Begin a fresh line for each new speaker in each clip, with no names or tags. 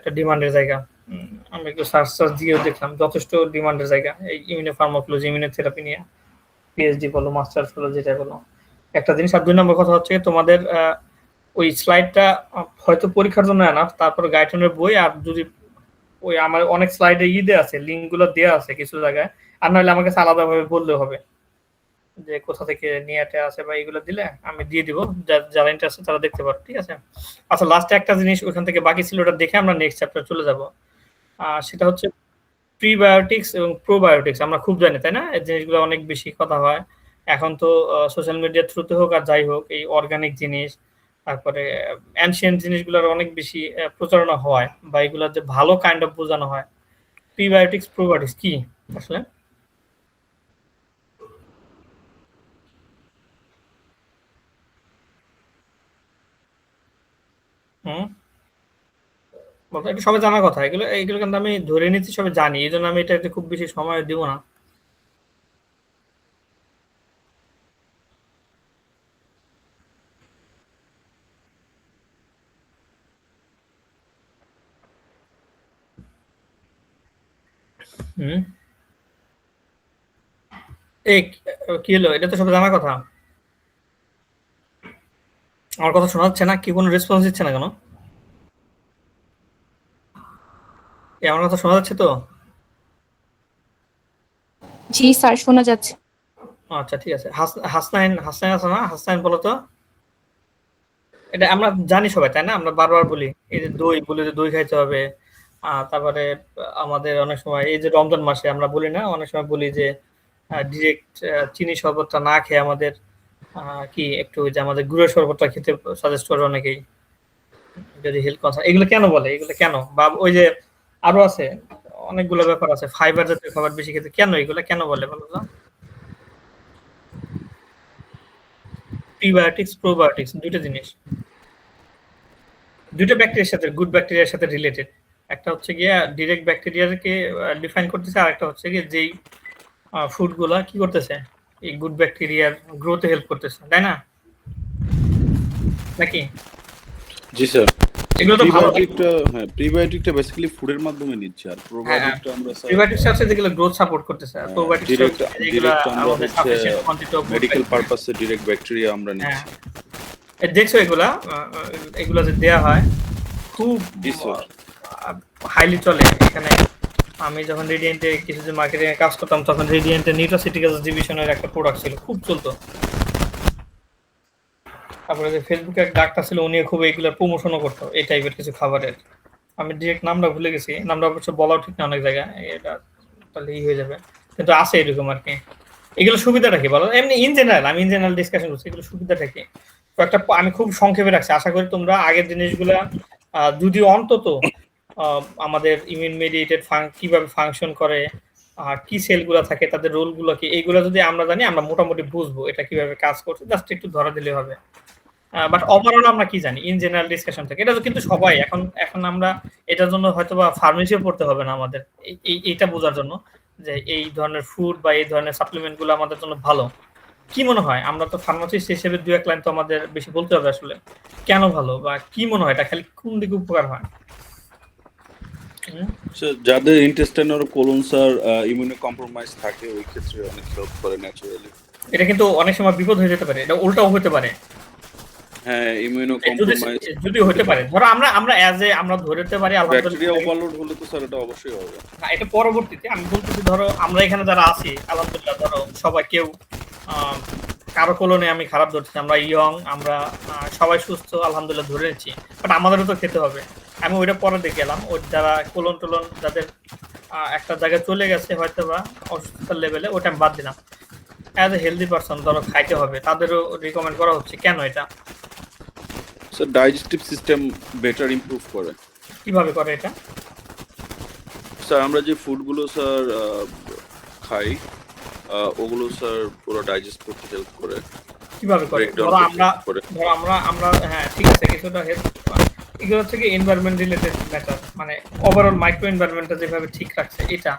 একটা ডিমান্ডের জায়গা। আমি একটু সার্চ দিয়েও দেখলাম যথেষ্ট ডিমান্ডের জায়গা এই ইমিউনোফার্মাকোলজি, ইমিউনোথেরাপি নিয়ে পিএইচডি বলো মাস্টার্স বলো যেটা বলো একটা জিনিস। আর ২ নম্বর কথা হচ্ছে তোমাদের ওই স্লাইডটা হয়তো পরীক্ষার জন্য এনাফ, তারপর গাইডলাইনের বই, আর যদি ওই আমার অনেক স্লাইডে দেয়া আছে, লিঙ্কগুলো দেয়া আছে কিছু জায়গায়, আর নাহলে আমাকে আলাদাভাবে বললে হবে যে কোথা থেকে নিয়ে আসে বা এইগুলো দিলে আমি দিয়ে দিব, যারা ইন্টারেস্টেড তারা দেখতে পারো, ঠিক আছে? আচ্ছা, লাস্টে একটা জিনিস ওখান থেকে বাকি ছিল, ওটা দেখে আমরা নেক্সট চ্যাপ্টার চলে যাব। সেটা হচ্ছে প্রিবায়োটিক্স এবং প্রোবায়োটিক্স। আমরা খুব জানি, তাই না? এই জিনিসগুলো অনেক বেশি কথা হয় এখন তো, সোশ্যাল মিডিয়ার থ্রুতে হোক আর যাই হোক, এই অর্গানিক জিনিস, তারপরে অ্যানশিয়েন্ট জিনিসগুলোর অনেক বেশি প্রচারণা হয়, বা এগুলোর যে ভালো কাইন্ড অফ বোঝানো হয়। প্রিবায়োটিক্স প্রোবায়োটিক্স কি আসলে? হুম, এটা সবাই জানার কথা। এগুলো এগুলো কিন্তু আমি ধরে নিচ্ছি সবাই জানি, এই জন্য আমি এটাতে খুব বেশি সময় দিব না। হুম, এই কি হলো? এটা তো সবাই জানার কথা। আমার কথা শোনা যাচ্ছে না? কি কোনো রেসপন্স দিচ্ছে না কেন? আমার কথা শোনা যাচ্ছে তো?
জি স্যার, শোনা যাচ্ছে।
আচ্ছা, ঠিক আছে। হাসনাইন, হাসনাইন আছে না? হাসনাইন বলো তো। এটা আমরা জানি সবাই, তাই না? আমরা বারবার বলি এই যে দই, বলি যে দই খাইতে হবে। তারপরে আমাদের অনেক সময় এই যে রমজান মাসে আমরা বলি না, অনেক সময় বলি যে ডিরেক্ট চিনি শরবতটা না খেয়ে আমাদের কি একটু যে আমাদের গুড়ের শরবতটা খেতে সাজেস্ট করে অনেকেই, যদি হেলথ কনসার্ন। এগুলো কেন বলে? এগুলো কেন? বা ওই যে আরো আছে অনেকগুলো ব্যাপার আছে, ফাইবার জাতীয় খাবার বেশি খেতে কেন, এগুলো কেন বলে বলো তো? প্রিবায়োটিক্স প্রোবায়োটিক্স দুইটা জিনিস, দুইটা ব্যাকটেরিয়ার সাথে, গুড ব্যাকটেরিয়ার সাথে রিলেটেড। একটা হচ্ছে গিয়ে ডিরেক্ট ব্যাকটেরিয়াকে ডিফাইন করতেছে, আর একটা হচ্ছে গিয়ে যেই ফুড গুলা কি করতেছে এই গুড ব্যাকটেরিয়ার গ্রোথে হেল্প করতেছে, তাই না? নাকি?
জি স্যার।
এগুলো তো ভালো।
প্রিবায়োটিকটা বেসিক্যালি ফুডের মাধ্যমে নিচ্ছি, আর প্রোবায়োটিকটা আমরা স্যার
প্রিবায়োটিক্স আছে যেগুলো গ্রোথ সাপোর্ট করতেছে, আর প্রোবায়োটিক্স যেগুলো
আমরা
আমাদের সাফিশিয়েন্ট কোয়ান্টিটি অফ
মেডিকেল পারপাসে ডিরেক্ট ব্যাকটেরিয়া আমরা নিচ্ছি।
দেখছো এগুলা, এগুলা যে দেয়া হয় খুব হাইলি চলে এখানে। আমি যখন রেডিয়েন্টে কিছুদিন মার্কেটিং এ কাজ করতাম, তখন রেডিয়েন্টে নিউট্রাসিউটিক্যালস ডিভিশনের একটা প্রোডাক্ট ছিল, খুব চলতো। তারপরে যে ফেসবুকে এক ডাক্তার ছিল, উনি খুব এইগুলোর প্রমোশনও করতো, এই টাইপের কিছু খাবারের। আমি ডিরেক্ট নামটা ভুলে গেছি, নামটা অবশ্য বলাও ঠিক না অনেক জায়গায়, এটা তাহলে হয়ে যাবে, কিন্তু আছে এরকম আর কি। এগুলো সুবিধাটা কি বলো? এমনি ইন জেনারেল, আমি ইন জেনারেল ডিসকাশন করছি, এগুলো সুবিধাটা কি? তো একটা আমি খুব সংক্ষেপে রাখছি, আশা করি তোমরা আগের জিনিসগুলা যদিও অন্তত আমাদের ইমিউন মেডিয়েটেড কিভাবে ফাংশন করে, আর কি সেলগুলো থাকে, তাদের রোলগুলো কি, এইগুলো যদি আমরা জানি, আমরা মোটামুটি বুঝবো এটা কিভাবে কাজ করছে, জাস্ট একটু ধরা দিলে হবে। বাট ওভারঅল আমরা কি জানি ইন জেনারেল ডিসকাশন থেকে, এটা তো কিন্তু সবাই এখন এখন আমরা এটার জন্য হয়তো বা ফার্মেসিও পড়তে হবে না আমাদের এইটা বোঝার জন্য যে এই ধরনের ফুড বা এই ধরনের সাপ্লিমেন্ট গুলো আমাদের জন্য ভালো। কি মনে হয়, আমরা তো ফার্মাসিস্ট হিসেবে দু এক লাইন তো আমাদের বেশি বলতে হবে আসলে, কেন ভালো বা কি মনে হয় এটা খালি কোন দিকে উপকার হয়?
যাদের ইন্টেস্টাইন আর কোলন স্যার ইমিউনো কম্প্রোমাইজ থাকে, ওই ক্ষেত্রে অনেক হেল্প করে ন্যাচারালি।
এটা কিন্তু অনেক সময় বিপদ হয়ে যেতে পারে, এটা উল্টাও হতে পারে।
হ্যাঁ, ইমিউনো কম্প্রোমাইজ
যদি হতে পারে, ধরো আমরা অ্যাজ এ আমরা ধরতে পারি
ব্যাকটেরিয়া ওভারলোড হলে তো স্যার এটা অবশ্যই হবে
না, এটা পরবর্তীতে আমি বলতেছি। ধরো আমরা এখানে যারা আছি আলহামদুলিল্লাহ, ধরো সবাই কেউ কারো কোলনে আমি খারাপ ধরছি, আমরা ইয়ং, আমরা সবাই সুস্থ আলহামদুলিল্লাহ ধরে নিচ্ছি, বাট আমাদেরও তো খেতে হবে। আমি ওইটা পরে দেখে গেলাম, ওই যারা কোলন টোলন যাদের একটা জায়গায় চলে গেছে হয়তো বা অসুস্থতার লেভেলে, ওটা আমি বাদ দিলাম। অ্যাজ এ হেলদি পারসন ধরো খাইতে হবে, তাদেরও রিকমেন্ড করা হচ্ছে। কেন এটা?
Sir digestive system better improve করে।
কিভাবে করে এটা?
স্যার আমরা যে ফুডগুলো স্যার খাই, ওগুলো স্যার পুরো ডাইজেস্ট করতে হেল্প করে।
কিভাবে করে? ধরো আমরা হ্যাঁ ঠিক আছে, কিছুটা হেল্প। এগুলো থেকে এনভায়রনমেন্ট রিলেটেড ম্যাটার, মানে ওভারঅল মাইক্রো এনভায়রনমেন্টটা যেভাবে ঠিক রাখছে এটা।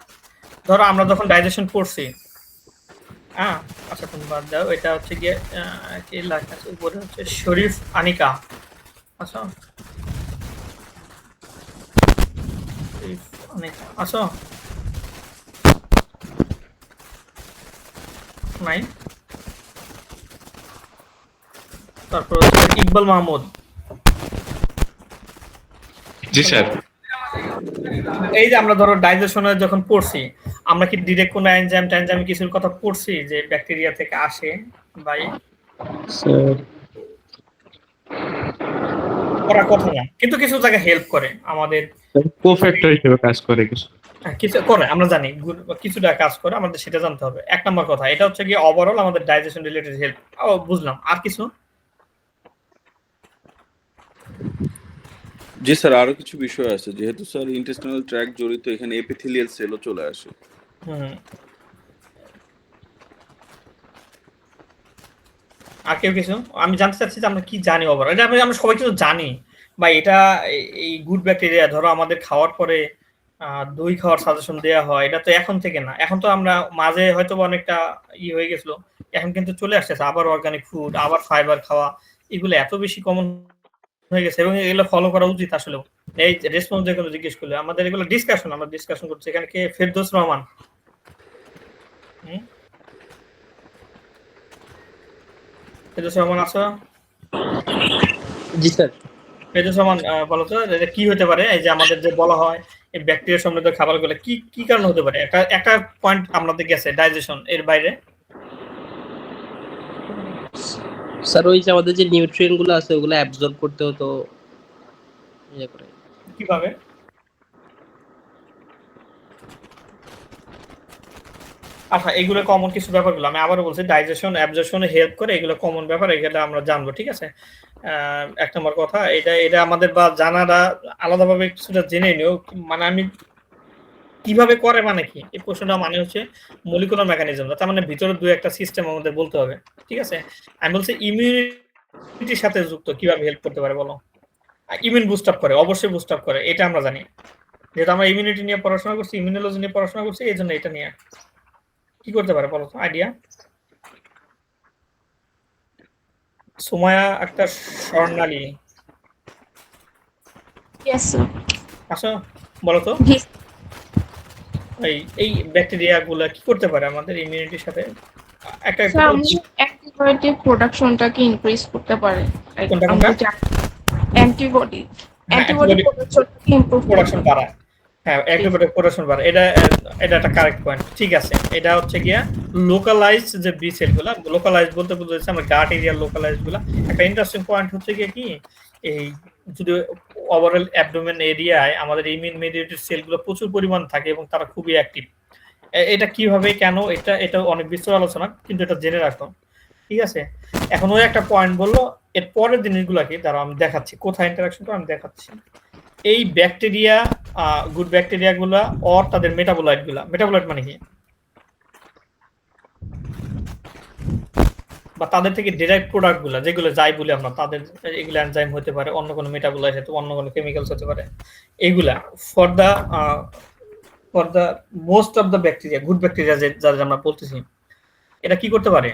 ধরো আমরা যখন ডাইজেশন করছি, হ্যাঁ আচ্ছা তুমি বাদ দাও, এটা হচ্ছে গিয়ে কি লেখা আছে উপরে, হচ্ছে শরীফ আনিকা। আচ্ছা অনেক আসো নাই। তারপর হচ্ছে ইকবাল মাহমুদ।
জি স্যার।
এই যে আমরা ধরো ডাইজেশনে যখন পড়ছি, আমরা কি ডিরেক্ট কোনো এনজাইম ট্যানজাইম কিছুর কথা পড়ছি যে ব্যাকটেরিয়া থেকে আসে ভাই?
স্যার
করার কথা না, কিন্তু কিছু জায়গায় হেল্প করে আমাদের।
কোফ্যাক্টর হিসেবে কাজ করে কিছু।
কিছু করে আমরা জানি, কিছুটা কাজ করে, আমাদের সেটা জানতে হবে। এক নম্বর কথা এটা হচ্ছে কি ওভারঅল আমাদের ডাইজেশন রিলেটেড হেল্প। বুঝলাম, আর কিছু?
জি স্যার, আরো কিছু বিষয় আছে। যেহেতু স্যার ইন্টেস্টিনাল ট্র্যাক্ট জড়িত, এখানে এপিথেলিয়াল সেলও চলে আসে।
হুম, আর কেউ কিছু? আমি জানতে চাচ্ছি যে আমরা কি জানি ওভারঅল। এটা আমরা সবাই কিছু জানি বা এটা এই গুড ব্যাকটেরিয়া ধরো আমাদের খাওয়ার পরে দই খাওয়ার সাজেশন দেওয়া হয়, এটা তো এখন থেকে না। এখন তো আমরা মাঝে হয়তো অনেকটা হয়ে গেছিল, এখন কিন্তু চলে আসতেছে আবার অর্গানিক ফুড, আবার ফাইবার খাওয়া, এগুলো এত বেশি কমন হয়ে গেছে এবং এগুলো ফলো করা উচিত আসলে। এই রেসপন্স যেগুলো জিজ্ঞেস করলে আমাদের এগুলো ডিসকাশন, আমরা ডিসকাশন করছি। এখানে কে? ফেরদৌস রহমান। ফেরদৌস রহমান আছো?
জি স্যার।
ফেরদৌস রহমান, বলো তো এটা কি হতে পারে? এই যে আমাদের যে বলা হয় এই ব্যাকটেরিয়া সমৃদ্ধ খাবারগুলো কি কি কারণে হতে পারে? একটা একটা পয়েন্ট আমাদের গেছে ডাইজেশন, এর বাইরে
স্যার ওই যে আমাদের যে নিউট্রিয়েন্ট গুলো আছে ওগুলো অ্যাবজর্ব করতে হতো ইয়ে করে।
কিভাবে? আচ্ছা, এগুলো কমন কিছু ব্যাপারগুলো আমি আবারও বলছি, ডাইজেশন অ্যাবজর্পশনে হেল্প করে, এগুলো কমন ব্যাপার, এগুলো আমরা জানবো। ঠিক আছে, এক নম্বর কথা এটা এটা আমাদের বা জানাটা আলাদাভাবে কিছুটা জেনে নিও। মানে আমি কিভাবে করে মানে কি এই প্রশ্নটা মানে হচ্ছে মলিকুলার মেকানিজম, তার মানে ভিতরে দুই একটা সিস্টেম আমাদের বলতে হবে। ঠিক আছে, আমি বলছি ইমিউনিটির সাথে যুক্ত, কিভাবে হেল্প করতে পারে বলো? ইমিউন বুস্ট আপ করে, অবশ্যই বুস্ট আপ করে, এটা আমরা জানি। যেহেতু আমরা ইমিউনিটি নিয়ে পড়াশোনা করছি, ইমিউনোলজি নিয়ে পড়াশোনা করছি, এই জন্য এটা নিয়ে কি করতে পারে বলো তো, আইডিয়া? সুমায়া আক্তার স্বর্ণালী,
ইয়েস স্যার।
আচ্ছা বলো তো
জি
এই ব্যাকটেরিয়া গুলা কি করতে পারে আমাদের ইমিউনিটির সাথে? একটা
স্যার, আমাদের অ্যান্টিবায়োটিক প্রোডাকশনটাকে ইনক্রিজ করতে পারে।
কোনটা
আমরা
কোনটা?
অ্যান্টিবডি
অ্যান্টিবডি
প্রোডাকশনটাকে ইমপ্রুভ
প্রোডাকশন
করতে পারে।
বাড়ায়। হ্যাঁ, অ্যান্টিবডি প্রোডাকশন বাড়ায়। এটা এটা একটা কারেক্ট পয়েন্ট। ঠিক আছে, এটা হচ্ছে গিয়া লোকালাইজড যে বি সেলগুলা, লোকালাইজড বলতে বুঝাচ্ছে আমরা গাট এরিয়ার লোকালাইজড গুলা। একটা ইন্টারেস্টিং পয়েন্ট হচ্ছে গিয়ে কি, এই যদি ওভারঅল অ্যাবডোমেন এরিয়ায় আমাদের ইমিউন মেডিয়েটেড সেলগুলো প্রচুর পরিমাণ থাকে এবং তারা খুবই অ্যাক্টিভ। এটা কিভাবে, কেন, এটা এটা অনেক বিস্তর আলোচনা, কিন্তু এটা জেনে রাখো। ঠিক আছে, এখন ওই একটা পয়েন্ট বললো, এর পরের জিনিসগুলা কি দাঁড়াও আমি দেখাচ্ছি, কোথায় ইন্টারাকশন করে আমি দেখাচ্ছি। এই ব্যাকটেরিয়া, গুড ব্যাকটেরিয়া গুলা অর তাদের মেটাবোলাইট গুলা, মেটাবোলাইট মানে কি, বা তাদের থেকে ডিরাইভ প্রোডাক্ট গুলা যেগুলো যাই বলি আমরা, তাদের এগুলো এনজাইম হতে পারে, অন্য কোনো মেটাবোলাইট হতে, অন্য কোনো কেমিক্যালস হতে পারে। এগুলা for the most of the bacteria, good bacteria যাদের আমরা বলতেছি, এটা কি করতে পারে?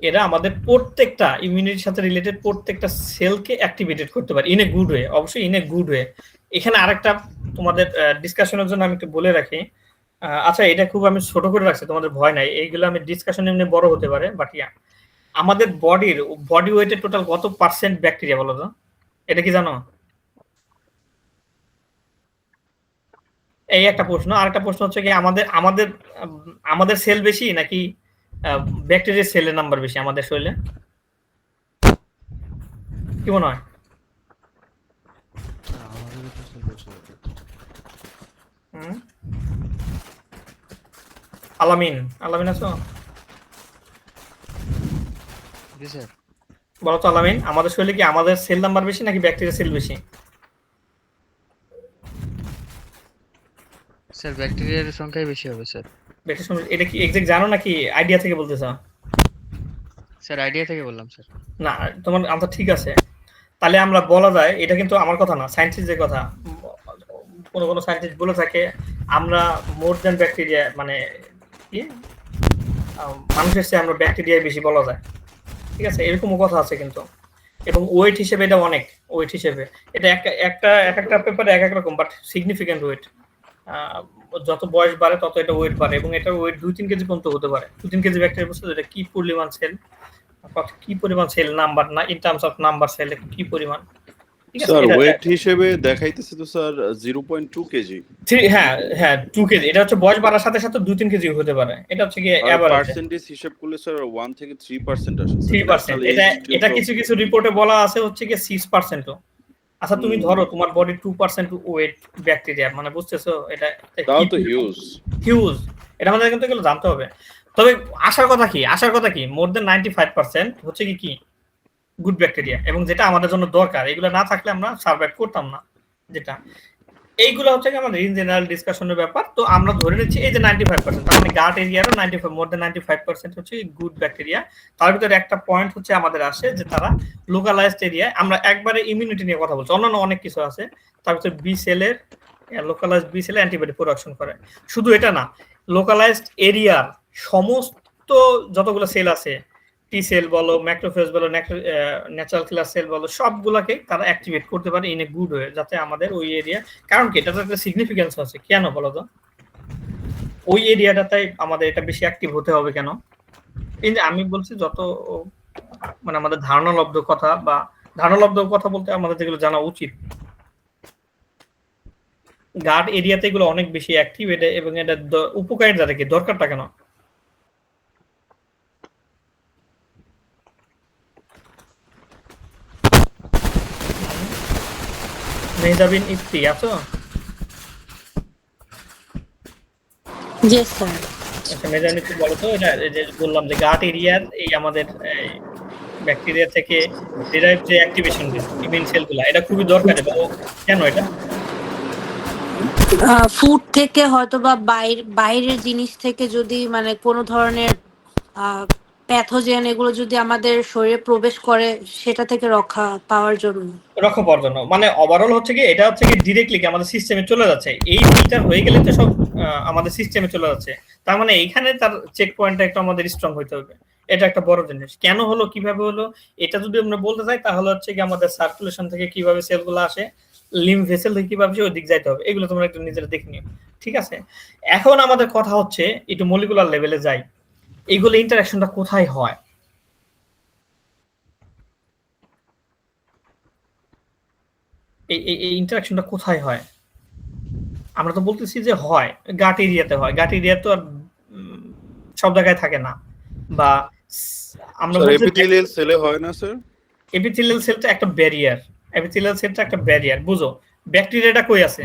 এরা আমাদের প্রত্যেকটা ইমিউনিটির সাথে রিলেটেড প্রত্যেকটা সেলকে অ্যাক্টিভেটেড করতে পারে ইন এ গুড ওয়ে, অবশ্যই ইন এ গুড ওয়ে। এখানে আরেকটা তোমাদের ডিসকাশনের জন্য আমি একটু বলে রাখি। আচ্ছা, এটা খুব আমি ছোট করে রাখছি, তোমাদের ভয় নাই, এইগুলো আমি ডিসকাশন এমনি বড় হতে পারে, বাট আমাদের বডি ওয়েটের টোটাল কত পার্সেন্ট ব্যাকটেরিয়া বলো তো? এটা কি জানো? এই একটা প্রশ্ন। আরেকটা প্রশ্ন হচ্ছে কি, আমাদের আমাদের আমাদের সেল বেশি নাকি ব্যাকটেরিয়ার সেলের নাম্বার বেশি আমাদের শরীরে? কি মনে হয়? আলামিন, আলামিন আছো?
জি স্যার।
বলো তো আলামিন, আমাদের শরীরে কি আমাদের সেল নাম্বার বেশি নাকি ব্যাকটেরিয়া সেল বেশি?
স্যার ব্যাকটেরিয়ার সংখ্যাই বেশি হবে স্যার।
ব্যাকটেরিয়া, এটা কি এক্সাক্ট জানো নাকি আইডিয়া থেকে বলতেছো?
স্যার আইডিয়া থেকে বললাম স্যার।
না, তোমার আনসার ঠিক আছে। তাহলে আমরা বলা যায়, এটা কিন্তু আমার কথা না, সায়েন্টিস্টের কথা। কোনো কোনো সায়েন্টিস্ট বলে থাকে আমরা মোর দ্যান ব্যাকটেরিয়া, মানে কি মানুষের চেয়ে আমরা ব্যাকটেরিয়ায় বেশি বলা যায়। ঠিক আছে, এরকমও কথা আছে কিন্তু। এবং ওয়েট হিসেবে এটা অনেক, ওয়েট হিসেবে এটা এক একটা পেপারে এক এক রকম, বাট সিগনিফিক্যান্ট ওয়েট। যত বয়স বাড়ে তত এটা ওয়েট বাড়ে, এবং এটার ওয়েট 2-3 কেজি পর্যন্ত হতে পারে। 2-3 কেজি ব্যাকটেরিয়া বুঝতে এটা কি পরিমাণ সেল, কি পরিমাণ সেল নাম্বার না, in terms of number cell কি পরিমাণ, ঠিক আছে?
স্যার
এটা
ওয়েট হিসেবে দেখাইতেছে তো স্যার 0.2 কেজি।
হ্যাঁ হ্যাঁ 2 কেজি। এটা হচ্ছে বয়স বাড়ার সাথে সাথে 2-3 কেজি হতে পারে। এটা হচ্ছে কি
আর
এভারেজ
পার্সেন্টেজ হিসাব করলে স্যার 1 থেকে 3% আসে স্যার।
3%। এটা কিছু কিছু রিপোর্টে বলা আছে হচ্ছে কি 6%। আচ্ছা তুমি ধরো তোমার বডি 2% ওয়েট ব্যাকটেরিয়া, মানে বুঝতেছো এটা
তাও তো হিউজ।
হিউজ। এটা আমাদের কিন্তু এগুলো জানতে হবে। তবে আশার কথা কি মোর দেন 95% হচ্ছে কি গুড ব্যাকটেরিয়া, এবং যেটা আমাদের জন্য দরকার। এগুলো না থাকলে আমরা সার্ভাইভ করতাম না। যেটা এইগুলো হচ্ছে কি আমাদের ইন জেনারেল ডিসকাশনের ব্যাপার। তো আমরা ধরে নিচ্ছি এই যে 95%, তার মানে গাট এরিয়ারও 95 মোর দেন 95% হচ্ছে গুড ব্যাকটেরিয়া। তার ভিতরে একটা পয়েন্ট হচ্ছে আমাদের আসে যে তারা লোকালাইজড এরিয়ায়, আমরা একবারে ইমিউনিটি নিয়ে কথা বলছি, অন্যান্য অনেক কিছু আছে। তার ভিতরে বি সেলের লোকালাইজড বি সেলে অ্যান্টিবডি প্রোডাকশন করে। শুধু এটা না, লোকালাইজড এরিয়ার সমস্ত যতগুলো সেল আছে, টি সেল বলো, ম্যাক্রোফেজ বলো, ন্যাচারাল কিলার সেল বলো, সবগুলাকে তারা অ্যাক্টিভেট করতে পারে ইন এ গুড ওয়ে, যাতে আমাদের ওই এরিয়া, কারণ কি এটা তো একটা সিগনিফিকেন্স আছে কেন বলো তো, ওই এরিয়াটাতে আমাদের এটা বেশি অ্যাক্টিভ হতে হবে কেন? এই যে আমি বলছি যত মানে আমাদের ধারণালব্ধ কথা, বা ধারণালব্ধ কথা বলতে আমাদের যেগুলো জানা উচিত, গার্ড এরিয়াতে এগুলো অনেক বেশি অ্যাক্টিভ। এটা এবং এটা উপকারিতা কি দরকারটা কেন? মেহজাবিন ইফতি আছো?
জি স্যার।
আচ্ছা মেহজাবিন ইফতি বলো তো, এটা এই যে বললাম যে গাট এরিয়ার এই আমাদের ব্যাকটেরিয়া থেকে ডিরাইভ যে অ্যাক্টিভেশন ইমিউন সেলগুলো, এটা খুবই দরকার। এবং কেন এটা?
ফুড থেকে হয়তো বা বাইরের জিনিস থেকে যদি মানে কোনো ধরনের প্যাথোজেন এগুলো যদি আমাদের শরীরে প্রবেশ করে, সেটা থেকে রক্ষা পাওয়ার জন্য।
রক্ষা পাওয়ার জন্য, মানে ওভারঅল হচ্ছে কি এটা হচ্ছে কি ডিরেক্টলি আমাদের সিস্টেমে চলে যাচ্ছে। এই ফিল্টার হয়ে গেলে তো সব আমাদের সিস্টেমে চলে যাচ্ছে। তার মানে এইখানে তার চেক পয়েন্টটা একটু আমাদের স্ট্রং হইতে হবে। এটা একটা বড় জিনিস। কেন হলো, কিভাবে হলো, এটা যদি আমরা বলতে চাই তাহলে হচ্ছে কি আমাদের সার্কুলেশন থেকে কিভাবে সেলগুলো আসে, লিম্ফ ভেসেল থেকে কিভাবে ওই দিক যাইতে হবে, এগুলো তোমরা একটু নিজেরা দেখে নিও, ঠিক আছে? এখন আমাদের কথা হচ্ছে একটু মলিকুলার লেভেলে যাই। এইগুলো ইন্টারঅ্যাকশনটা কোথায় হয়? এই ইন্টারঅ্যাকশনটা কোথায় হয়? আমরা তো বলতেছি যে হয় গাট এরিয়াতে হয়। গাট এরিয়া তো আর সব জায়গায় থাকে না। বা আমরা
স্যার
বলতে
এপিথেলিয়াল সেলে হয় না স্যার?
এপিথেলিয়াল সেলটা একটা ব্যারিয়ার। এপিথেলিয়াল সেলটা একটা ব্যারিয়ার, বুঝো। ব্যাকটেরিয়াটা কই আছে?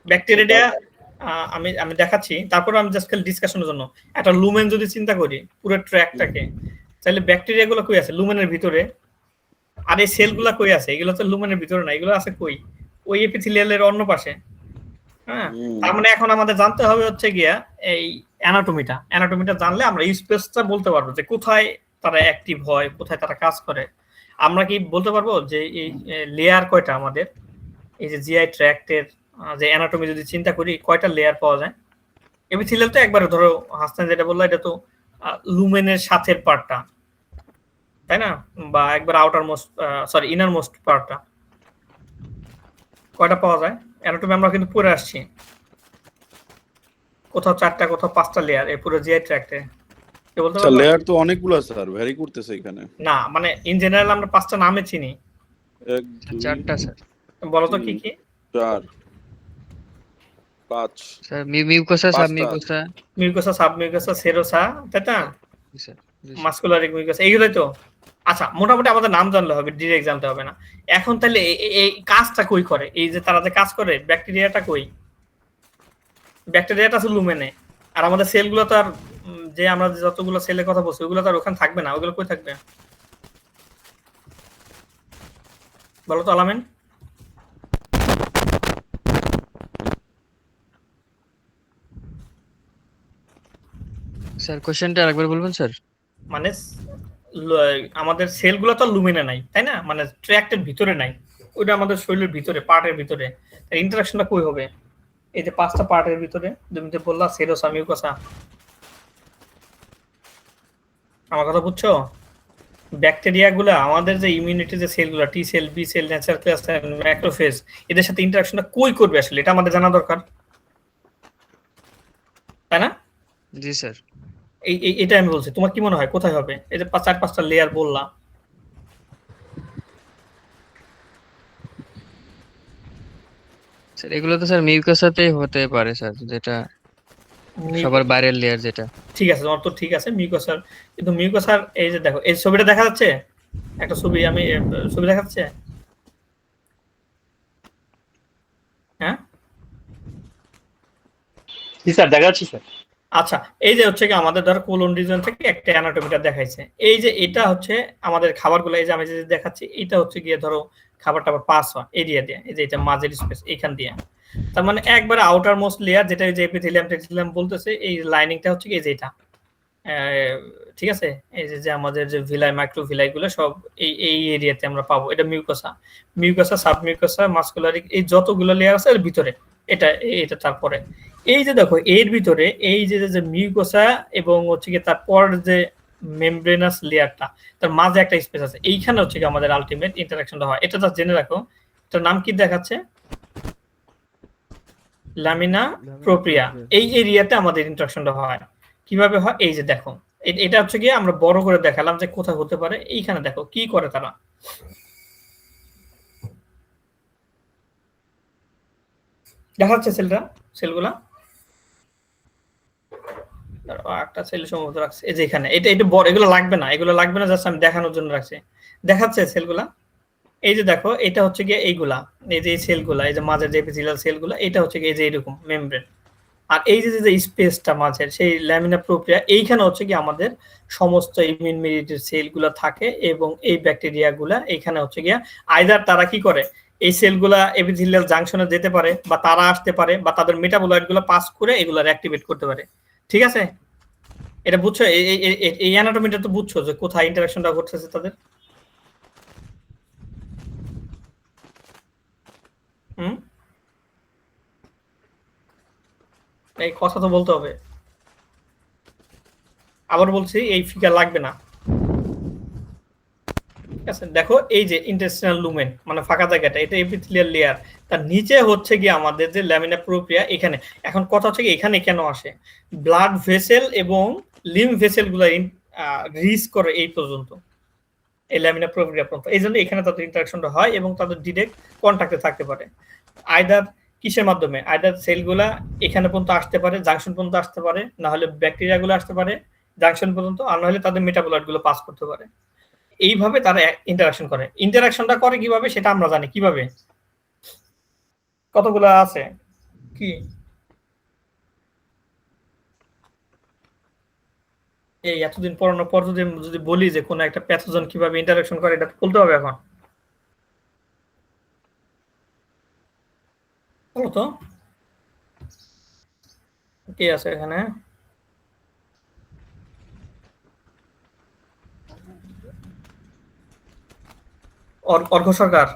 ব্যাকটেরিয়া আমি দেখাচ্ছি, তারপর আমি জাস্ট খালি ডিসকাশনের জন্য একটা লুমেন যদি চিন্তা করি পুরো ট্র্যাকটাকে, তাহলে ব্যাকটেরিয়াগুলো কই আছে? লুমেনের ভিতরে। আর এই সেলগুলো কই আছে? এগুলো তো লুমেনের ভিতরে না, এগুলো আছে কই? ওই এপিথেলিয়ালের অন্য পাশে। হ্যাঁ, তার মানে এখন আমাদের জানতে হবে হচ্ছে গিয়া এই অ্যানাটমিটা জানলে আমরা এই স্পেসটা বলতে পারবো যে কোথায় তারা অ্যাক্টিভ হয়, কোথায় তারা কাজ করে। আমরা কি বলতে পারবো যে এই লেয়ার কয়টা আমাদের, এই যে জিআই ট্র্যাক্টের যে অ্যানাটমি যদি চিন্তা করি কয়টা লেয়ার পাওয়া যায়? এপিথেলিয়াল তো একবারে ধরো হাসান যেটা বললো, এটা তো লুমেনের সাথের পার্টটা, তাই না? বা একবার outer most sorry inner most পার্টটা। কয়টা পাওয়া যায়? অ্যানাটমি আমরা কিন্তু পড়ে আসছি, কোথাও 4টা কোথাও 5টা লেয়ার এই পুরো জিআই ট্র্যাক্টে। কে বলতে
স্যার
পারবে?
লেয়ার তো অনেকগুলো স্যার, ভ্যারি করতেছে এখানে।
না মানে ইন জেনারেল আমরা 5টা নামে চিনি।
1 2
4টা স্যার।
বলো তো কি কি?
4 5
স্যার মিউকোসা,
5টা।
সাবমিউকোসা।
মিউকোসা, সাবমিউকোসা, সেরোসা, তাই না?
জি স্যার। জি স্যার।
মাসকুলারিক মিউকাস, এইগুলোই তো। আচ্ছা মোটামুটি আমাদের নাম জানলে হবে, ডিরেক্ট জানতে হবে না। এখন তাহলে এই কাজটা কই করে? এই যে তারা যে কাজ করে, ব্যাকটেরিয়াটা কই? ব্যাকটেরিয়াটা আছে লুমেনে। আর আমাদের সেলগুলো তো আর যে আমরা যতগুলো সেলের কথা বলছি ওগুলো তো আর ওখানে থাকবে না। ওগুলো কই থাকবে বলো তো আলামিন?
স্যার কোশ্চেনটা আরেকবার বলবেন স্যার?
মানে আমাদের সেলগুলো তো লুমিনে নাই, তাই না? মানে ট্র্যাক্টের ভিতরে নাই, ওটা আমাদের শরীরের ভিতরে, পার্টের ভিতরে। ইন্টারাকশনটা কই হবে? এই যে 5টা পার্টের ভিতরে তুমি যে বললা সেরোসা, মিউকোসা, আমার কথা বুঝছো? ব্যাকটেরিয়া গুলা আমাদের যে ইমিউনিটি যে সেলগুলো, T cell, B cell, natural killer cell, macrophage, এদের সাথে ইন্টারাকশনটা কই করবে আসলে, এটা আমাদের জানা দরকার, তাই না?
জি স্যার।
এটা আমি বলছি, তোমার কি মনে হয় কোথায় হবে? এই যে 4-5টা লেয়ার বললাম,
স্যার এগুলো তো স্যার মিউকাসাতেই হতে পারে স্যার, যেটা সবার বাইরের লেয়ার যেটা।
ঠিক আছে, তোমার তো ঠিক আছে মিউকাসার, কিন্তু মিউকাসার এই যে দেখো এই ছবিটা দেখা যাচ্ছে, একটা ছবি আমি ছবি দেখা যাচ্ছে, হ্যাঁ
জি স্যার, দেখা যাচ্ছে স্যার।
আচ্ছা, এই যে হচ্ছে কি আমাদের ধরো কোলন রিজন থেকে একটা অ্যানাটমিটা দেখাইছে, এই যে এটা হচ্ছে আমাদের খাবারগুলো, এই যে আমি যে দেখাচ্ছি এটা হচ্ছে গিয়ে ধরো খাবার টাবার পাস হয় এরিয়া দিয়ে, এই যে এটা মাঝের স্পেস এইখান দিয়ে, তার মানে একবারে আউটার মোস্ট লেয়ার যেটা যে এপিথেলিয়াম টেক্সিলিয়াম বলতেছে, এই লাইনিংটা হচ্ছে কি এই যে এটা, ঠিক আছে, এই যে আমাদের যে ভিলাই মাইক্রো ভিলাই গুলো সব এই এরিয়াতে আমরা পাবো, এটা মিউকোসা, মিউকোসা, সাবমিউকোসা, মাসকুলারিক, এই যতগুলো লেয়ার আছে এর ভিতরে এটা এটা তারপরে এই যে দেখো এর ভিতরে এই যে মিউকোসা এবং হচ্ছে কি তারপর যে মেমব্রেনাস লেয়ারটা, তার মাঝে একটা স্পেস আছে, এইখানে হচ্ছে কি আমাদের আলটিমেট ইন্টারঅ্যাকশনটা হয়। এটা জাস্ট জেনে রাখো, এটার নাম কি দেখাচ্ছে, লামিনা প্রোপ্রিয়া, এই এরিয়াতে আমাদের ইন্টারঅ্যাকশনটা হয়। কিভাবে হয় এই যে দেখো, এটা হচ্ছে গিয়ে আমরা বড় করে দেখালাম যে কোথায় হতে পারে, এইখানে দেখো কি করে তারা, দেখা যাচ্ছে সেলগুলা একটা সেল সম্ভবত রাখছে এই যে এখানে, এটা বড়, এগুলো লাগবে না জাস্ট আমি দেখানোর জন্য রাখছি, দেখাচ্ছে সেলগুলা, এই যে দেখো এটা হচ্ছে গিয়ে এইগুলা, এই যে সেলগুলা, এই যে মাঝের যে এপিথেলিয়াল সেলগুলা, এটা হচ্ছে গিয়ে এই যে এরকম মেমব্রেন, আর এই যে স্পেসটা মাঝের সেই ল্যামিনা প্রোপ্রিয়া, এইখানে হচ্ছে কি আমাদের সমস্ত ইমিউন মেডিয়েটেড সেলগুলা থাকে, এবং এই ব্যাকটেরিয়া গুলা এখানে হচ্ছে গিয়া আইদার তারা কি করে এই সেলগুলা এপিথেলিয়াল জাংশনে যেতে পারে, বা তারা আসতে পারে, বা তাদের মেটাবোলাইট গুলো পাস করে এগুলা অ্যাক্টিভেট করতে পারে। ঠিক আছে, এটা বুঝছো, এই অ্যানাটমিটা তো বুঝছো যে কোথায় ইন্টারঅ্যাকশনটা ঘটতেছে তাদের। এই কথা তো বলতে হবে, আবার বলছি এই ফিগার লাগবে না। ঠিক আছে, দেখো এই যে ইন্টেস্টিনাল লুমেন মানে ফাঁকা জায়গাটা, এটা এপিথেলিয়াল লেয়ার, তার নিচে হচ্ছে কি আমাদের যে ল্যামিনা প্রোপ্রিয়া, এখানে এখন কথা হচ্ছে কি এখানে কেন আসে, ব্লাড ভেসেল এবং লিম্ফ ভেসেল গুলা রিচ করে এই পর্যন্ত, এই ল্যামিনা প্রোপ্রিয়া পর্যন্ত, এই জন্য এখানে তাদের ইন্টারাকশনটা হয় এবং তাদের ডিরেক্ট কন্টাক্টে থাকতে পারে, আইদার কিসের মাধ্যমে, আইদার সেলগুলা এখানে পর্যন্ত আসতে পারে, জাংশন পর্যন্ত আসতে পারে, না হলে ব্যাকটেরিয়া গুলো আসতে পারে জাংশন পর্যন্ত, আর না হলে তাদের মেটাবোলাইট গুলো পাস করতে পারে। এইভাবে তারা ইন্টারাকশন করে। ইন্টারাকশনটা করে কিভাবে সেটা আমরা জানি, কিভাবে কতগুলো আছে কি, এই এতদিন পড়ানোর পর যদি বলি যে কোন একটা প্যাথোজেন কিভাবে ইন্টারাকশন করে, এটা বলতে হবে এখন, বলো তো কি আছে এখানে, অর্ঘ সরকার,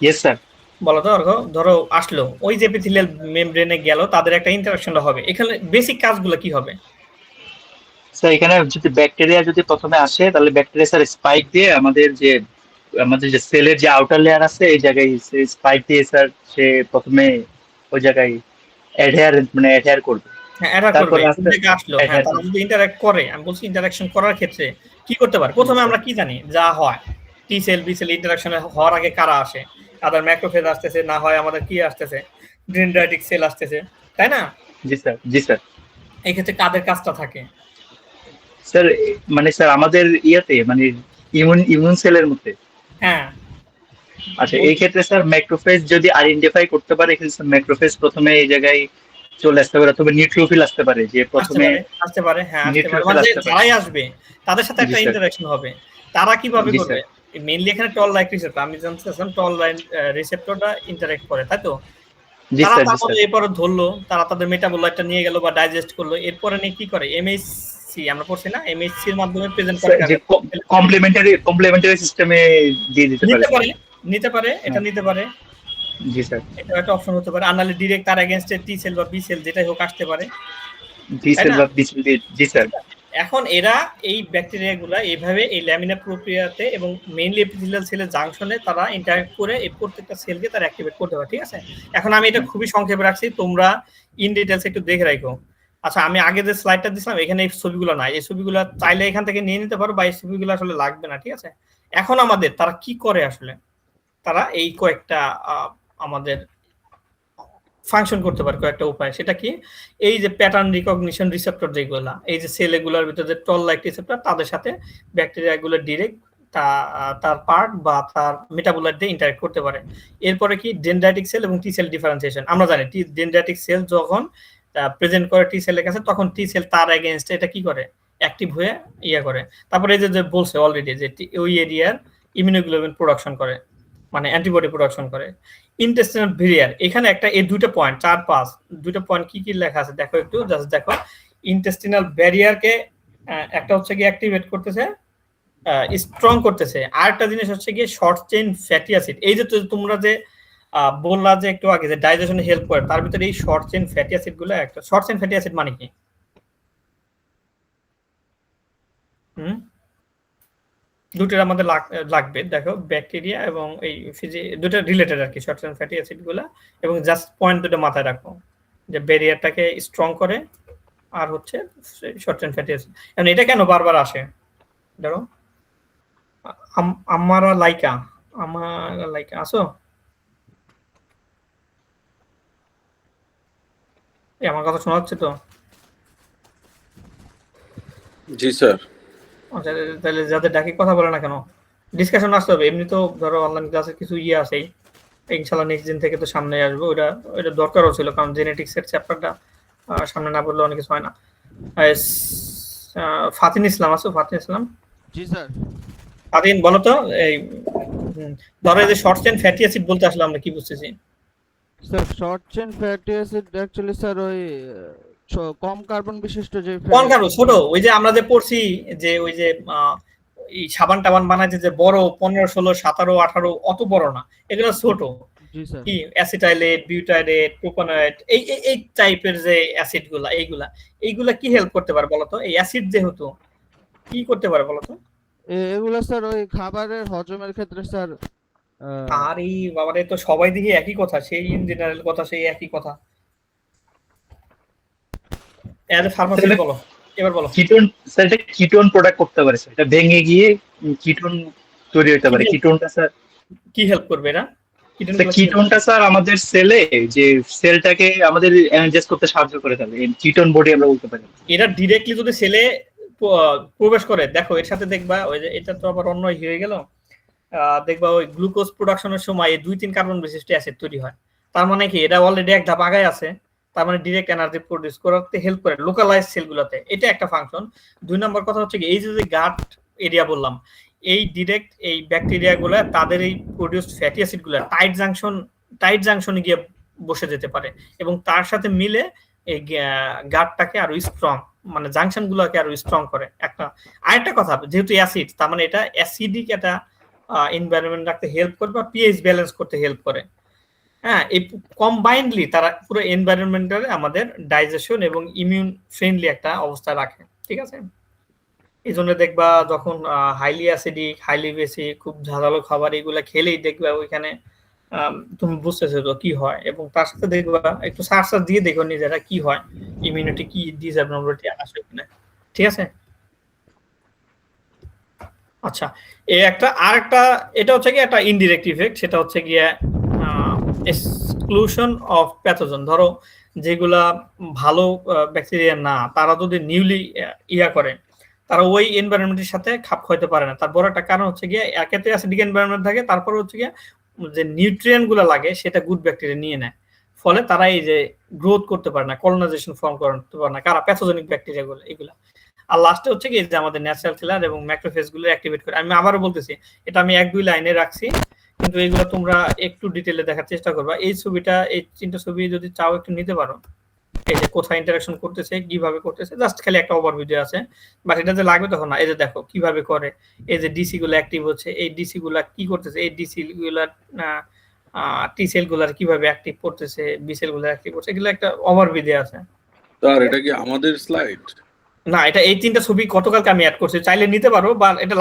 ইয়েস স্যার।
বলো তো অর্ঘ, ধরো আসলো ওই যে এপিথেলিয়াল মেমব্রেনে গেল, তাদের একটা ইন্টারাকশনটা হবে, এখানে বেসিক কাজগুলো কি হবে?
স্যার এখানে যদি ব্যাকটেরিয়া যদি প্রথমে আসে, তাহলে ব্যাকটেরিয়া স্যার স্পাইক দিয়ে আমাদের যে সেলের যে আউটার লেয়ার আছে এই জায়গায় স্পাইক দিয়ে স্যার সে প্রথমে ওই জায়গায় অ্যাডহেয়ার করবে।
হ্যাঁ, এটা করবে, আসলো, হ্যাঁ, তারা যদি ইন্টারঅ্যাক্ট করে, আমি বলছি ইন্টারঅ্যাকশন করার ক্ষেত্রে কি করতে পারে, প্রথমে আমরা কি জানি যা হয়, T cell B cell interaction হওয়ার আগে কারা আসে, তাদের ম্যাক্রোফেজ আসতেছে, না হয় আমাদের কি আসতেছে, ডেনড্রাইটিক সেল আসতেছে, তাই না?
জি স্যার, জি স্যার।
এই ক্ষেত্রে কাদের কাজটা থাকে
স্যার স্যার আমাদের মানে ইমিউন সেলের মধ্যে।
হ্যাঁ,
আচ্ছা, এই ক্ষেত্রে স্যার ম্যাক্রোফেজ যদি আইডেন্টিফাই করতে পারে, এক্ষেত্রে ম্যাক্রোফেজ প্রথমে এই জায়গায় চলে আসতে পারে, অথবা নিউট্রোফিল আসতে পারে, যে প্রথমে
আসতে পারে, হ্যাঁ আসতে পারে, মানে যারাই আসবে তাদের সাথে একটা ইন্টারঅ্যাকশন হবে। তারা কিভাবে করবে, মেইনলি এখানে টল লাইক রিসেপ্টর, আমি জানতেছিলাম টল লাইক রিসেপ্টরটা ইন্টারঅ্যাক্ট করে, তাই তো? তারা তারপরে এরপরে ধরলো, তারা তাদের মেটাবোলাইটটা নিয়ে গেল বা ডাইজেস্ট করলো, এরপরে নিয়ে কি করে, এমএইচসি আমরা পড়ছি না, এমএইচসি এর মাধ্যমে প্রেজেন্ট করে,
কমপ্লিমেন্টারি সিস্টেমে দিয়ে দিতে পারে,
নিতে পারে, এটা নিতে পারে।
জি স্যার,
এটা একটা অপশন হতে পারে, আর নাহলে ডাইরেক্ট তার এগেইনস্টে টি সেল বা বি সেল যেটাই হোক আসতে পারে,
টি সেল বা বি সেল, জি স্যার।
এখন এরা এই ব্যাকটেরিয়াগুলা এইভাবে এই ল্যামিনার প্রক্রিয়াতে এবং মেইনলি এপিথেলিয়াল সেলের জাংশনে তারা ইন্টারঅ্যাক্ট করে এই প্রত্যেকটা সেলকে তারা অ্যাক্টিভেট করতে পারে, ঠিক আছে? এখন আমি এটা খুবই সংক্ষেপে রাখছি, তোমরা ইন ডিটেলস একটু দেখে রাখো। আচ্ছা, আমি আগে যে স্লাইডটা দিছিলাম এখানে এই ছবিগুলো নাই, এই ছবিগুলো চাইলে এখান থেকে নিয়ে নিতে পারো বা এই ছবিগুলো আসলে লাগবে না, ঠিক আছে? এখন আমাদের তারা কি করে আসলে, তারা এই কয়েকটা আমাদের ফাংশন করতে পারে কয়েকটা উপায়। সেটা কি? এই যে প্যাটার্ন রিকগনিশন রিসেপ্টর যেগুলা, এই যে সেলগুলোর ভিতরে যে টল লাইক রিসেপ্টর, তাদের সাথে ব্যাকটেরিয়াগুলো ডিরেক্ট তার পার্ট বা তার মেটাবোলাইট দিয়ে ইন্টারঅ্যাক্ট করতে পারে। এরপরে কি? ডেনড্রাইটিক সেল এবং টি সেল ডিফারেন্সিয়েশন। আমরা জানি ডেনড্রাইটিক সেল যখন প্রেজেন্ট করে টি সেলের কাছে, তখন টি সেল তার এগেইনস্টে এটা কি করে? অ্যাক্টিভ হয়ে ইয়া করে। তারপরে এই যে বলছে অলরেডি যে ওই এরিয়ার ইমিউনোগ্লোবিন প্রোডাকশন করে, মানে অ্যান্টিবডি প্রোডাকশন করে। ইন্টেস্টিনাল ব্যারিয়ার, এখানে একটা এই দুটো পয়েন্ট 4-5 দুটো পয়েন্ট কি কি লেখা আছে দেখো একটু, জাস্ট দেখো। ইন্টেস্টিনাল ব্যারিয়ারকে একটা হচ্ছে কি অ্যাক্টিভেট করতেছে, স্ট্রং করতেছে। আর একটা জিনিস হচ্ছে কি শর্ট চেইন ফ্যাটি অ্যাসিড। এই যে তোমরা যে বললা যে একটু আগে যে ডাইজেশনে হেল্প করে, তার ভিতরে এই শর্ট চেইন ফ্যাটি অ্যাসিড গুলো একটা। শর্ট চেইন ফ্যাটি অ্যাসিড মানে কি? দুটোর আমাদের লাগবে, দেখো ব্যাকটেরিয়া এবং এই দুটো রিলেটেড আর কি, শর্ট চেইন ফ্যাটি অ্যাসিড গুলা। এবং জাস্ট পয়েন্ট দুটো মাথায় রাখো যে ব্যারিয়ারটাকে স্ট্রং করে আর হচ্ছে শর্ট চেইন ফ্যাটি অ্যাসিড। এখন এটা কেন বারবার আসে দেখো, আমারা লাইকা আসো, আমার কথা শোনা হচ্ছে তো?
জি স্যার।
আচ্ছা, তাহলে যাদের ডাকি কথা বলে না কেন, ডিসকাশন আসতে হবে। এমনি তো ধরো অনলাইন ক্লাসের কিছু আছেই, ইনশাআল্লাহ নেক্সট দিন থেকে তো সামনে আসবে। ওটা দরকারও ছিল, কারণ জেনেটিক্স এর চ্যাপ্টারটা সামনে না পড়লে অনেক কিছু হয় না। ফাতিন ইসলাম আছো? ফাতিন ইসলাম,
জি স্যার।
ফাতিন বলো তো, এই ধরো এই যে শর্ট চেইন ফ্যাটি অ্যাসিড বলতে আসলে আমরা কি বুঝতেছি?
Sir short chain fatty acid actually sir ওই কম কার্বন বিশিষ্ট যে
কোন কার্বন ছোট, ওই যে আমরা যে পড়ছি যে ওই যে এই সাবান টাবান বানাইছে যে বড় 15, 16, 17, 18 অত বড় না, এগুলো ছোট।
জি স্যার।
কি অ্যাসিটাইলেট, বিউটাইলেট, প্রোপানয়েট, এই টাইপের যে অ্যাসিড গুলা, এইগুলা কি হেল্প করতে পারে বলতো? এই অ্যাসিড যেহেতু কি করতে পারে বলতো?
এগুলো স্যার ওই খাবারের হজমের ক্ষেত্রে স্যার।
আরে বাবারে, তো সবাই দেখি একই কথা, সেই ইন জেনারেল কথা, সেই একই কথা। এজ এ ফার্মাসিস্ট বলো, এবার বলো।
কিটোন স্যার, এটা কিটোন প্রোডাক্ট করতে পারে স্যার, এটা ভেঙে গিয়ে কিটোন তৈরি হতে পারে। কিটোনটা স্যার
কি হেল্প করবে এটা?
কিটোনটা স্যার আমাদের সেলে যে সেলটাকে আমাদের এনার্জাইজ করতে সাহায্য করে থাকে, কিটোন বডি আমরা বলতে পারি।
এটা ডাইরেক্টলি যদি সেলে প্রবেশ করে, দেখো এর সাথে দেখবা ওই যে এটা তো আবার অন্য হয়ে গেল, দেখবা ওই গ্লুকোজ প্রোডাকশনের সময় 2-3 কার্বন বিশিষ্ট অ্যাসিড তৈরি হয়। তার মানে কি এটা অলরেডি এক ধাপ আগায় আছে, তার মানে ডিরেক্ট এনার্জি প্রোডিউস করতে হেল্প করে লোকালাইজ সেলগুলোতে। এটা একটা ফাংশন। 2 নম্বর কথা হচ্ছে কি, এই যে গাট এরিয়া বললাম, এই ডিরেক্ট এই ব্যাকটেরিয়া গুলা তাদের এই প্রোডিউসড ফ্যাটি অ্যাসিড গুলা টাইট জাংশনে গিয়ে বসে যেতে পারে এবং তার সাথে মিলে এই গাটটাকে আরো স্ট্রং, মানে জাংশন গুলোকে আরো স্ট্রং করে। আরেকটা কথা, যেহেতু অ্যাসিড, তার মানে এটা অ্যাসিডিক একটা এনভায়রনমেন্ট রাখতে হেল্প করে বা পিএইচ ব্যালেন্স করতে হেল্প করে। হ্যাঁ, এই কম্বাইন্ডলি তারা পুরো এনভায়রনমেন্টালে আমাদের ডাইজেশন এবং ইমিউন ফ্রেন্ডলি একটা অবস্থা রাখে, ঠিক আছে? এই জন্য দেখবা যখন হাইলি অ্যাসিডিক, হাইলি বেসিক, খুব ঝাঁঝালো খাবার এগুলা খেলেই দেখবা ওইখানে তুমি বুঝতেছো তো কি হয়। এবং তার সাথে দেখবা একটু সার্চ দিয়ে দেখো নিজেরা কি হয়, ইমিউনিটি কি ডিসঅ্যাবনর্মালিটি আসে কিনা, ঠিক আছে? আচ্ছা, আরেকটা এটা হচ্ছে কি একটা ইনডিরেক্ট ইফেক্ট, সেটা হচ্ছে গিয়ে এক্সক্লুশন অফ প্যাথোজেন। ধরো যেগুলা ভালো ব্যাকটেরিয়া না, তারা যদি নিউলি করে, তারা ওই এনভায়রনমেন্টের সাথে খাপ খাইতে পারে না। তার বড় একটা কারণ হচ্ছে গিয়ে একেতে অ্যাসিডিক এনভায়রনমেন্ট থাকে, তারপর হচ্ছে গিয়ে যে নিউট্রিয়েন্ট গুলো লাগে সেটা গুড ব্যাকটেরিয়া নিয়ে নেয়, ফলে তারা এই যে গ্রোথ করতে পারে না, কলোনাইজেশন ফর্ম করতে পারে না, কারা প্যাথোজেনিক ব্যাকটেরিয়া গুলো এগুলা। আর লাস্টে হচ্ছে কি যে আমাদের ন্যাচারাল কিলার এবং ম্যাক্রোফেজ গুলো অ্যাক্টিভেট করে। আমি আবারও বলতেছি, এটা আমি 1-2 লাইনে রাখছি, কিন্তু এগুলো তোমরা একটু ডিটেইলে দেখার চেষ্টা করবা। এই ছবিটা, এই 3টা ছবি যদি চাও একটু নিতে পারো, এই যে কোথায় ইন্টারঅ্যাকশন করতেছে, কিভাবে করতেছে, জাস্ট খালি একটা ওভারভিউ দেওয়া আছে, বাট এটা যে লাগবে তখন না। এই যে দেখো কিভাবে করে, এই যে ডিসি গুলো অ্যাক্টিভ হচ্ছে, এই ডিসি গুলা কি করতেছে, এই ডিসি গুলা টি সেল গুলার কিভাবে অ্যাক্টিভ করতেছে, বি সেল গুলা অ্যাক্টিভ করছে, এগুলো একটা ওভারভিউ দেওয়া আছে।
স্যার এটা কি আমাদের স্লাইড?
না, এটা এই ৩ টা ছবি গতকালকে আমি এড করছি। চাইলে নিতে পারো বা এটা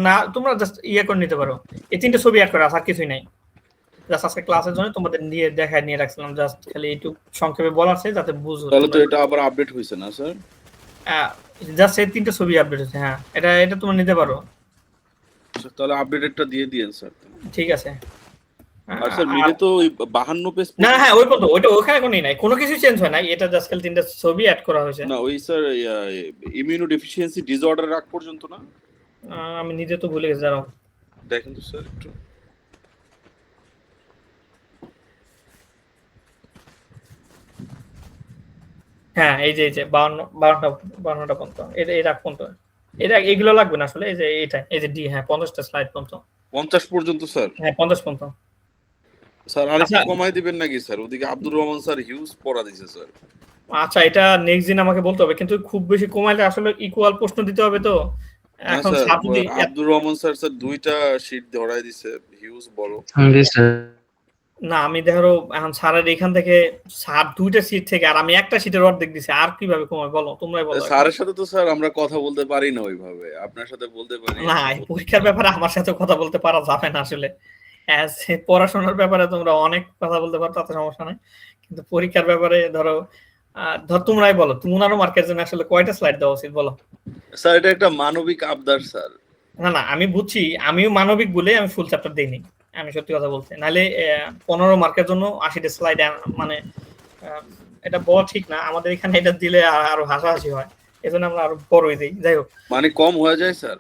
না তোমরা জাস্ট ইয়ে করে নিতে পারো। এই ৩ টা ছবি এড করা আছে, আর কিছুই নাই। জাস্ট আজকে ক্লাসের জন্য তোমাদের দেখায় নিয়ে রাখছিলাম। জাস্ট খালি একটু সংক্ষেপে বলা আছে যাতে বুঝো।
তাহলে তো এটা আবার আপডেট হইছে না স্যার?
জাস্ট এই ৩ টা ছবি আপডেট হয়েছে। হ্যাঁ, এটা তোমরা নিতে পারো।
তাহলে আপডেটটা দিয়ে দিয়েন স্যার।
ঠিক আছে।
আর স্যার মিলে তো ওই 52 পেজ
না, হ্যাঁ, ওই পর্যন্ত ওইটা ওখানে কোনোই নাই, কোনো কিছু চেঞ্জ হয় নাই। এটা জাস্ট খালি ৩ টা ছবি অ্যাড করা হয়েছে।
না, ওই স্যার ইমিউনো ডেফিসিয়েন্সি ডিসঅর্ডার রাখ পর্যন্ত না?
আমি নিজে তো ভুলে গেছি, দাঁড়াও
দেখেন তো স্যার একটু।
হ্যাঁ, এই যে 52টা পর্যন্ত এটা পর্যন্ত এগুলো লাগবে না আসলে। এই যে ডি, হ্যাঁ 50টা স্লাইড পর্যন্ত।
50 পর্যন্ত স্যার?
হ্যাঁ 50 পর্যন্ত।
স্যার আরেকটু
আচ্ছা।
কমাই দিবেন নাকি স্যার? ওদিকে আব্দুর রহমান স্যার হিউজ পড়া দিয়েছে স্যার।
আচ্ছা, এটা নেক্সট দিন আমাকে বলতে হবে, কিন্তু খুব বেশি কমাইলে আসলে ইকুয়াল প্রশ্ন দিতে হবে তো।
না
এখন
স্যার,
স্যার যদি
আব্দুর রহমান স্যার 2টা শীট ধরাই দিছে হিউজ বড়।
জি স্যার।
না, আমি ধরো এখন স্যারের এখান থেকে স্যার 2টা সিট থেকে আর আমি একটা সিটের অর্ধেক দিছি, আর কিভাবে কমাই বলো, তোমরাই বলো।
স্যারের সাথে তো স্যার আমরা কথা বলতে পারি না ওইভাবে, আপনার সাথে বলতে পারি।
না, এই পরীক্ষার ব্যাপারে আমার সাথে কথা বলতে পারা যাবে না আসলে। পড়াশোনার ব্যাপারে তোমরা অনেক কথা বলতে পারো, তাতে সমস্যা নাই, কিন্তু পরীক্ষার ব্যাপারে ধরো তোমরাই বলো 15 মার্কের জন্য আসলে কয়টা স্লাইড দেওয়া উচিত বলো।
স্যার এটা একটা মানবিক আবদার স্যার।
না, আমি বুঝছি, আমিও মানবিক বলে আমি ফুল চ্যাপ্টার দেইনি, আমি সত্যি কথা বলছি। নাহলে 15 মার্কের জন্য 80টা স্লাইড, মানে এটা বলা ঠিক না। আমাদের এখানে এটা দিলে আরো হাসাহাসি হয়, এজন্য আমরা আরো বড়ই দিই। যাই হোক,
মানে কম হয়ে যায় স্যার?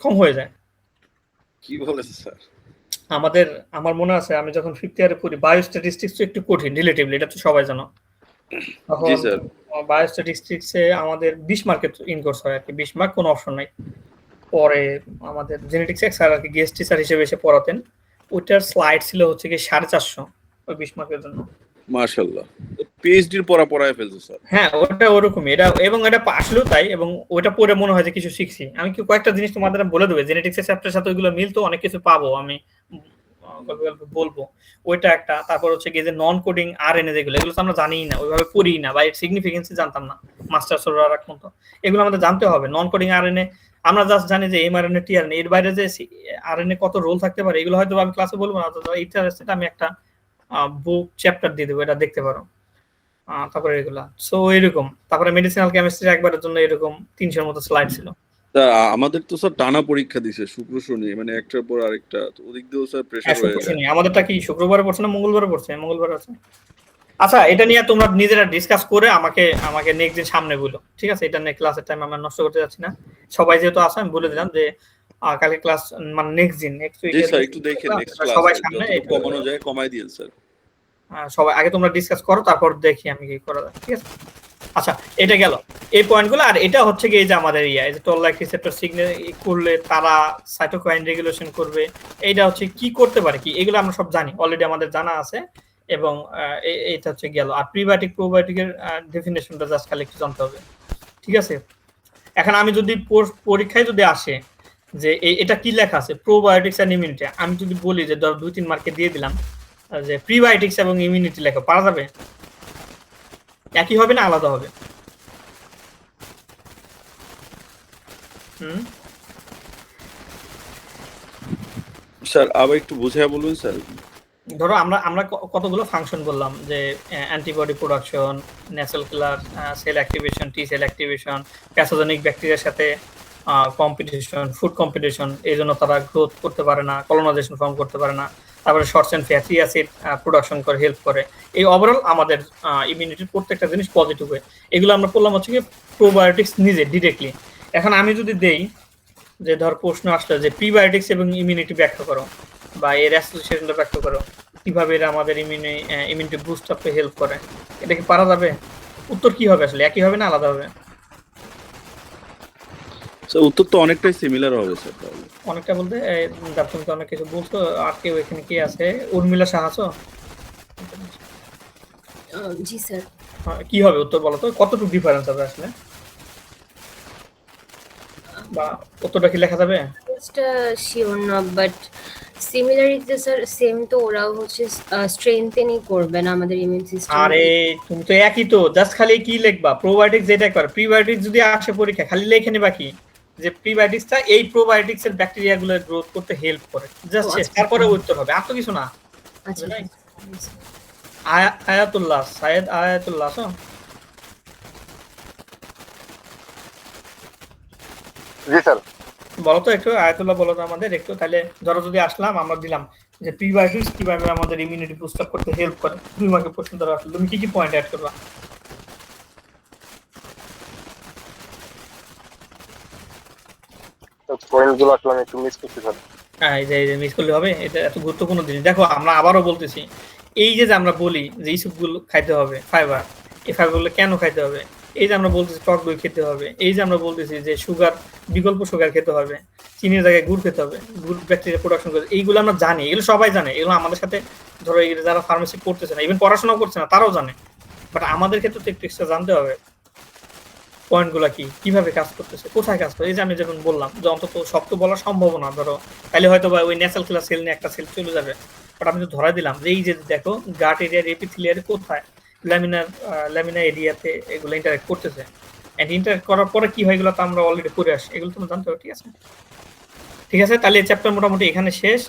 কম হয়ে যায়।
কি বলেন স্যার?
আমার মনে আছে আমি যখন 5th ইয়ারে পড়ি, বায়োস্ট্যাটিস্টিক্স একটু কঠিন রিলেটিভলি, এটা তো সবাই জানো।
জি স্যার।
বায়োস্ট্যাটিস্টিক্সে আমাদের 20 মার্কের ইনকোর্স হয় আর কি, 20 মার্ক, কোনো অপশন নাই। পরে আমাদের জেনেটিক্স এক স্যার আর কি গেস্ট টিচার হিসেবে এসে পড়াতেন, ওইটার স্লাইড ছিল হচ্ছে কি 450 ওই 20 মার্কের জন্য।
মাশাআল্লাহ, পিএইচডির পড়ায় ফেলছো স্যার।
হ্যাঁ, ওটা ওরকমই, এবং এটা আসলেও তাই, এবং ওইটা পড়ে মনে হয় যে কিছু শিখছি। আমি কি কয়েকটা জিনিস তোমাদের বলে দেবো, জেনেটিক্সের চ্যাপ্টারের সাথে ওইগুলো মিলতো, অনেক কিছু পাবো আমি বলবো। ওইটা একটা। তারপর হচ্ছে কি যে নন কোডিং আরএনএ, যেগুলো এগুলো তো আমরা জানিই না, ওইভাবে পড়িই না, বা এর সিগনিফিকেন্সই জানতাম না মাস্টার্স ওর রাখ মতো। এগুলো আমাদের জানতে হবে। নন কোডিং আরএনএ আমরা জাস্ট জানি যে এমআরএনএ, টিআরএনএ, এর বাইরে যে আরএনএ কত রোল থাকতে পারে এগুলো হয়তো আমি ক্লাসে বলবো না, তো ইন্টারেস্টেড আমি একটা বুক চ্যাপ্টার দিয়ে দেবো, এটা দেখতে পারো। তারপরে এগুলা সো এরকম। তারপরে মেডিসিনাল কেমিস্ট্রি একবারের জন্য এরকম 300 মতো স্লাইড ছিল।
স্যার আমাদের তো স্যার টানা পরীক্ষা দিছে শুক্র শনি, মানে একটার পর আরেকটা, তো ওদিক দিয়েও স্যার প্রেসার হয়ে যায়।
আমাদেরটা কি শুক্রবারে পড়ছে না মঙ্গলবারে পড়ছে? মঙ্গলবারে আছে। আচ্ছা, এটা নিয়ে তোমরা নিজেরা ডিসকাস করে আমাকে নেক্সট দিন সামনে বলো, ঠিক আছে? এটা নিয়ে ক্লাসের টাইম আমরা নষ্ট করতে যাচ্ছি না। সবাই যেহেতু আসে, আমি বলে দিলাম যে কালকে ক্লাস মানে নেক্সট উইকে
জি স্যার, একটু দেখেন নেক্সট ক্লাসে
সবাই সামনে
কমানো যায় কমাই দিন স্যার।
সবাই আগে তোমরা ডিসকাস করো, তারপর দেখি আমি কি করা যায়, ঠিক আছে? আচ্ছা, এটা গেল এই পয়েন্টগুলো। আর এটা হচ্ছে কি, এই যে আমাদের এই যে টোল লাইক রিসেপ্টর সিগন্যাল করলে তারা সাইটোকাইন রেগুলেশন করবে, এইটা হচ্ছে কি করতে পারে কি, এগুলো আমরা সব জানি অলরেডি, আমাদের জানা আছে। এবং এইটা হচ্ছে গেল। আর প্রিবায়োটিক প্রোবায়োটিকের ডেফিনেশনটা জাস্ট খালি একটু জানতে হবে, ঠিক আছে? এখন আমি যদি পরীক্ষায় যদি আসে যে এটা কি লেখা আছে, প্রোবায়োটিক্স এন্ড ইমিউনিটি, আমি যদি বলি যে ধর 2-3 মার্কে দিয়ে দিলাম যে প্রিবায়োটিক্স এবং ইমিউনিটি লেখো, পারা যাবে? একই হবে না আলাদা হবে?
স্যার আবার একটু বুঝিয়ে বলুন স্যার।
ধরো আমরা কতগুলো ফাংশন বললাম, যে antibody production, natural killer, cell activation, T cell activation, pathogenic ব্যাকটেরিয়ার সাথে কম্পিটিশন, ফুড কম্পিটিশন, এই জন্য তারা গ্রোথ করতে পারে না, কলোনাইজেশন ফর্ম করতে পারে না। তারপরে short chain fatty acid production করে হেল্প করে। এই ওভারঅল আমাদের ইমিউনিটির প্রত্যেকটা জিনিস পজিটিভ হয়। এগুলো আমরা বললাম হচ্ছে কি প্রোবায়োটিক্স নিজে ডিরেক্টলি। এখন আমি যদি দেই যে ধর প্রশ্ন আসলো যে প্রিবায়োটিক্স এবং ইমিউনিটি ব্যাখ্যা করো, বা এর অ্যাসোসিয়েশনটা ব্যাখ্যা করো, কিভাবে এরা আমাদের ইমিউনিটি বুস্ট আপে হেল্প করে, এটা কি পারা যাবে? উত্তর কি হবে আসলে, একই হবে না আলাদা হবে?
স্যার উত্তর তো অনেকটাই সিমিলার হবে স্যার। তাহলে
অনেকটা বলতে তুমি তো অনেক কিছু বলছো। আর কেউ এখানে কি আছে? উর্মিলা সাহায্য?
জি স্যার।
কি হবে উত্তর বলো তো, কতটুকু ডিফারেন্স হবে আসলে, বা উত্তরটা কি লেখা যাবে?
শিওর না, বাট সিমিলারিটি স্যার সেম, তো ওরাও হচ্ছে স্ট্রেংথেনই করবে না আমাদের ইমিউন সিস্টেম।
আরে তুমি তো একই তো, জাস্ট খালি কি লিখবা প্রোবায়োটিক্স যেটা করে, প্রিবায়োটিক্স যদি আসে পরীক্ষা খালি লিখে নিবা কি যে প্রিবায়োটিক্সটা এই প্রোবায়োটিক্স এর ব্যাকটেরিয়া গুলো গ্রোথ করতে হেল্প করে, জাস্ট তারপরে উত্তর হবে, আর তো কিছু না।
আচ্ছা
আয়াতুল্লাহ সাইয়েদ আয়াতুল্লাহ
জি স্যার।
বলো তো একটু আয়াতুল্লাহ, বলো তো আমাদের একটু, তাহলে ধরো যদি আসলাম আমরা দিলাম যে প্রিবায়োটিক্স কিভাবে আমাদের ইমিউনিটি বুস্ট আপ করতে হেল্প করে, 2 মার্কের প্রশ্ন ধরো আসলে তুমি কি কি পয়েন্ট অ্যাড করবা?
পয়েন্টগুলো আসলে আমি একটু মিস করছি স্যার।
হ্যাঁ, এই যে মিস করলে হবে, এটা এত গুরুত্বপূর্ণ জিনিস। দেখো আমরা আবারও বলতেছি, এই যে আমরা বলি যে এই সবগুলো খাইতে হবে ফাইবার, এই ফাইবারগুলো কেন খাইতে হবে, এই যে আমরা বলতেছি টক দই খেতে হবে, এই যে আমরা বলতেছি যে সুগার, বিকল্প সুগার খেতে হবে, চিনির জায়গায় গুড় খেতে হবে, গুড় ব্যাকটেরিয়া প্রোডাকশন করে, এইগুলো আমরা জানি, এগুলো সবাই জানে, এগুলো আমাদের সাথে ধরো যারা ফার্মেসি পড়তেছে না, ইভেন পড়াশোনাও করছে না তারাও জানে, বাট আমাদের ক্ষেত্রে তো একটু এক্সট্রা জানতে হবে পয়েন্টগুলো কি, কিভাবে কাজ করতেছে, কোথায় কাজ করে। এই যে আমি যেমন বললাম যে অন্তত সব তো বলা সম্ভব না, ধরো তাহলে হয়তো বা ওই ন্যাচারাল কিলার সেল নিয়ে একটা সেল চলে যাবে, বাট আমি তো ধরাই দিলাম যে এই যে দেখো গাট এরিয়ার এপিথেলিয়ারে কোথায় ল্যামিনা এরিয়াতে এগুলো ইন্টারঅ্যাক্ট করতেছে, এন্ড ইন্টারঅ্যাক্ট করার পরে কি হয় এগুলো তো আমরা অলরেডি পড়ে আসি, এগুলো তোমরা জানতে হবে। ঠিক আছে, ঠিক আছে, তাহলে এই চ্যাপ্টার মোটামুটি এখানে শেষ।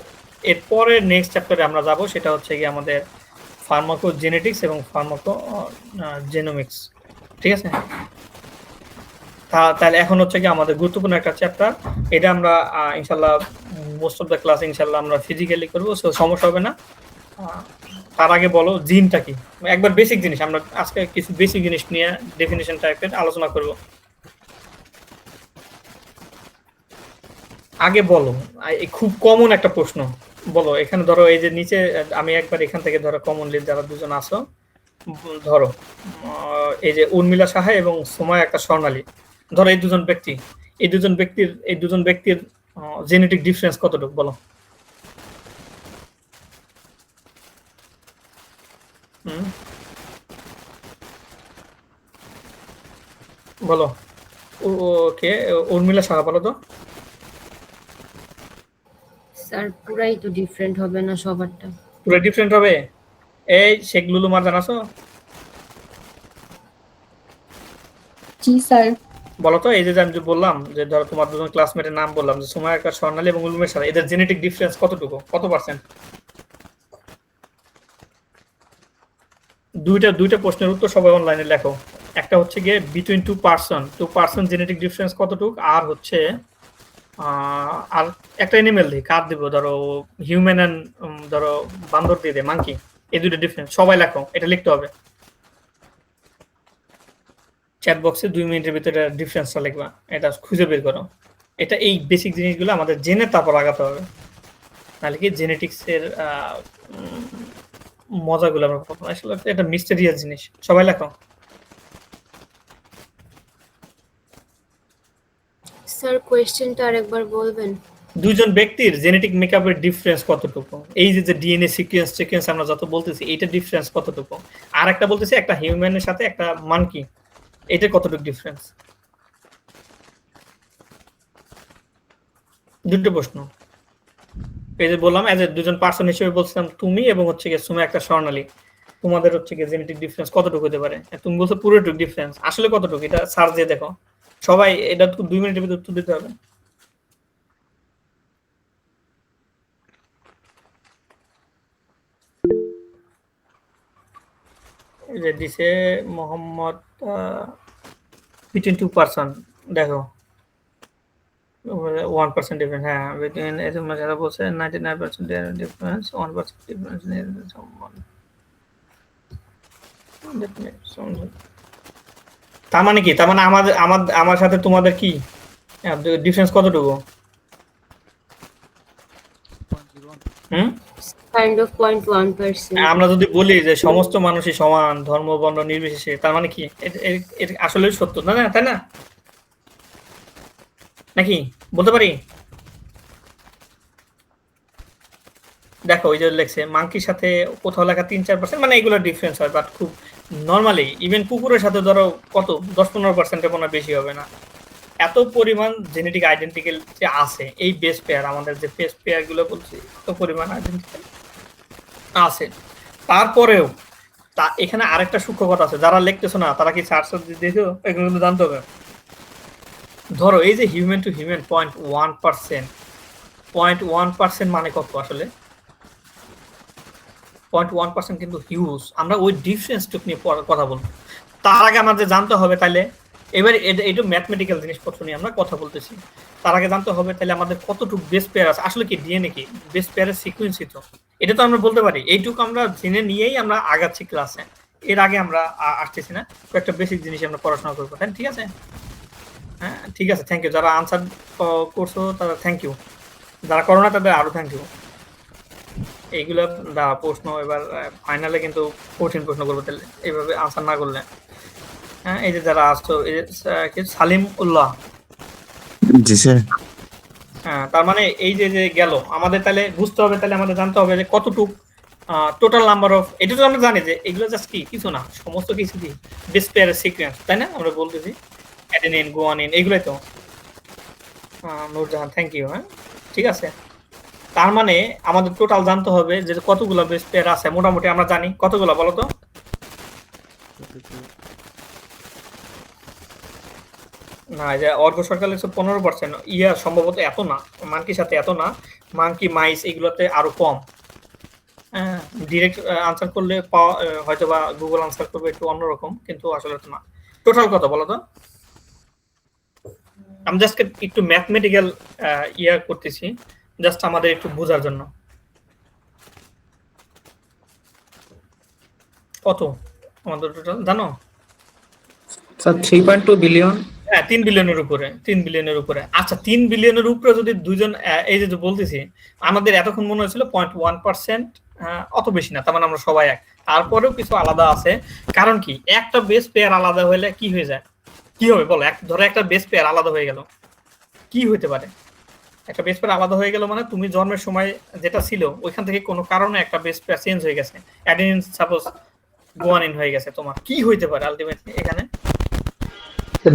এরপরে নেক্সট চ্যাপ্টারে আমরা যাব, সেটা হচ্ছে কি আমাদের ফার্মাকোজেনেটিক্স এবং ফার্মাকোজেনোমিক্স। ঠিক আছে, তাহলে এখন হচ্ছে কি আমাদের গুরুত্বপূর্ণ একটা চ্যাপ্টার, এটা আমরা ইনশাল্লাহ মোস্ট অফ দ্য ক্লাস ইনশাল্লাহ আমরা ফিজিক্যালি করবো, সো সমস্যা হবে না। তার আগে বলো জিনটা কি, একবার বেসিক জিনিস, আমরা আজকে কিছু বেসিক জিনিস নিয়ে ডেফিনিশন টাইপের আলোচনা করব। আগে বলো, খুব কমন একটা প্রশ্ন বলো, এখানে ধরো এই যে নিচে আমি একবার এখান থেকে ধরো কমনলি যারা দুজন আসো, ধরো এই যে উর্মিলা সাহা এবং সময় একটা স্বর্ণালী, ধরো এই দুজন ব্যক্তির জেনেটিক ডিফারেন্স কতটুকু বলো? বলো, ওকে উর্মিলা সাহা বলো তো।
স্যার পুরাই তো ডিফারেন্ট হবে না সবারটা?
পুরো ডিফারেন্ট হবে। এই শেখ লুলু মারজান আছো?
জি স্যার।
বলো তো, এই যে আমি বললাম যে ধরো তোমার দুজন ক্লাসমেটের নাম বললাম যে সময় একটা স্বর্ণালী এবং উলুমের সাথে, এদের জেনেটিক ডিফারেন্স কতটুকু, কত পার্সেন্ট? দুইটা প্রশ্নের উত্তর সবাই অনলাইনে লেখো। একটা হচ্ছে গিয়ে between to person genetic difference কতটুকু, আর হচ্ছে আর একটা অ্যানিমেল দিই, কার দিব, ধরো হিউম্যান এন্ড ধরো বান্দর দিয়ে দেয় মাঙ্কি, এই দুটো ডিফারেন্স সবাই লেখো, এটা লিখতে হবে চ্যাট বক্সে, 2 মিনিটের ভিতরে ডিফারেন্সটা লিখবা, এটা খুঁজে বের করো। এটা এই বেসিক জিনিসগুলো আমাদের জেনে তারপর আগাতে হবে, নাহলে কি জেনেটিক্সের মজাগুলো আমরা পাবো। আসলে এটা মিস্টেরিয়াস জিনিস, সবাই লেখো।
স্যার কোয়েশ্চেনটা আরেকবার বলবেন?
দুইজন ব্যক্তির জেনেটিক মেকআপের ডিফারেন্স কতটুকু, এই যে ডিএনএ সিকোয়েন্স আমরা যত বলতেছি এইটা ডিফারেন্স কতটুকু, আর একটা বলতেছি একটা হিউম্যানের সাথে একটা মানকি, এটা কতটুকু ডিফারেন্স। দুটো প্রশ্ন, এই যে বললাম এজ এ দুজন পার্সন হিসেবে বলছিলাম তুমি এবং হচ্ছে গিয়ে সুমা একটা স্বর্ণালী, তোমাদের হচ্ছে গিয়ে জেনেটিক ডিফারেন্স কতটুকু হতে পারে? তুমি বলছো পুরোটুকু ডিফারেন্স, আসলে কতটুকু এটা সার্চ দিয়ে দেখো সবাই, এটা 2 মিনিটের ভিতরে উত্তর দিতে হবে। যে দিছে মোহাম্মদ বিটুইন 2%, দেখো 1% ডিফারেন্স, হ্যাঁ বিটুইন এই তোমরা যারা বলছে 99% ডিফারেন্স, 1% ডিফারেন্স নিয়ে তার মানে কি, তার মানে আমার সাথে তোমাদের কি ডিফারেন্স কতটুকু?
Kind of 0.1%।
আমরা যদি বলি যে সমস্ত মানুষই সমান ধর্ম বর্ণ নির্বিশেষে, তার মানে কি এটা আসলে সত্য না, তাই না? নাকি বলতে পারি? দেখো ওই যে লেখছে মাঙ্কির সাথে কোথাও লেখা 3-4%, মানে এগুলো ডিফারেন্স হয়, বাট খুব নর্মালি ইভেন কুকুরের সাথে ধরো কত 10-15% মনে বেশি হবে না, এত পরিমাণ জেনেটিক আইডেন্টিক্যাল যে আছে এই বেস পেয়ার, আমাদের যে বেস পেয়ার গুলো বলছি এত পরিমাণ আইডেন্টিক্যাল আছে, তারপরেও এখানে আরেকটা সূক্ষ্ম কথা আছে, যারা লিখতেছো না তারা কি সার্চ দেখো এগুলো কিন্তু জানতে হবে। ধরো এই যে হিউম্যান টু হিউম্যান 0.1% মানে কত আসলে 0.1% কিন্তু হিউজ। আমরা ওই ডিফারেন্সটুকু নিয়ে কথা বলবো, তার আগে আমাদের জানতে হবে তাহলে, এবার এটা ম্যাথমেটিক্যাল জিনিসপত্র নিয়ে আমরা কথা বলতেছি, তার আগে জানতে হবে তাহলে আমাদের কতটুকু বেস পেয়ার আছে, আসলে কি ডিএনএ কি বেস পেয়ারের সিকোয়েন্সই তো, এটা তো আমরা বলতে পারি। এইটুকু আমরা জেনে নিয়েই আমরা আগাচ্ছি ক্লাসে, এর আগে আমরা আসতেছি না, কয়েকটা বেসিক জিনিস আমরা পড়াশোনা করবো, তাই ঠিক আছে? হ্যাঁ ঠিক আছে, থ্যাংক ইউ। যারা আনসার করছো তারা থ্যাংক ইউ, যারা করো না তাদের আরো থ্যাংক ইউ। এইগুলো প্রশ্ন এবার ফাইনালে কিন্তু কঠিন প্রশ্ন করবো তাহলে এইভাবে আনসার না করলে। হ্যাঁ এই যে যারা আসছো, এই যে সালিম উল্লাহ,
জি স্যার।
হ্যাঁ তার মানে এই যে যে গেল আমাদের, তাহলে বুঝতে হবে, তাহলে আমাদের জানতে হবে যে কতটুক টোটাল নাম্বার অফ, এটা তো আমরা জানি যে এগুলো জাস্ট কি কিছু না, সমস্ত কিছু কি বেস পেয়ারের সিকোয়েন্স, তাই না? আমরা বলতেছি অ্যাডেনিন গুয়ানিন এগুলোই তো। Nurjahan thank you. হ্যাঁ ঠিক আছে, তার মানে আমাদের টোটাল জানতে হবে যে কতগুলো বেস পেয়ার আছে, মোটামুটি আমরা জানি কতগুলো বলো তো? না যে অর্ঘ সরকার 15%, ইয়া সম্ভবত এত না, মানকির সাথে এত না, মানকি মাইস এগুলোতে আরো কম। হ্যাঁ ডিরেক্ট আনসার করলে হয়তো বা গুগল আনসার করবে একটু অন্যরকম, কিন্তু আসলে তো না। টোটাল কত বলো তো? আমি জাস্ট একটু ম্যাথমেটিক্যাল ইয়া করতেছি, জাস্ট আমাদের একটু বোঝার জন্য। কত আমাদের টোটাল জানো?
Sir 3.2 billion.
হ্যাঁ 3 বিলিয়নের উপরে, 3 বিলিয়নের উপরে। আচ্ছা 3 বিলিয়নের উপরে যদি দুইজন, এই যে বলতেছি আমাদের এতক্ষণ মনে হয়েছিল 0.1%, অত বেশি না, তার মানে আমরা সবাই এক। তারপরেও কিছু আলাদা আছে, কারণ কি একটা বেস পেয়ার আলাদা হলে কি হয়ে যায়, কি হবে বলো? ধরো একটা বেস পেয়ার আলাদা হয়ে গেল, কি হইতে পারে? একটা বেস পেয়ার আলাদা হয়ে গেল মানে তুমি জন্মের সময় যেটা ছিল ওইখান থেকে কোনো কারণে একটা বেস পেয়ার চেঞ্জ হয়ে গেছে, অ্যাডেনিন সাপোজ গুয়ানিন হয়ে গেছে, তোমার কি হইতে পারে আলটিমেটলি এখানে?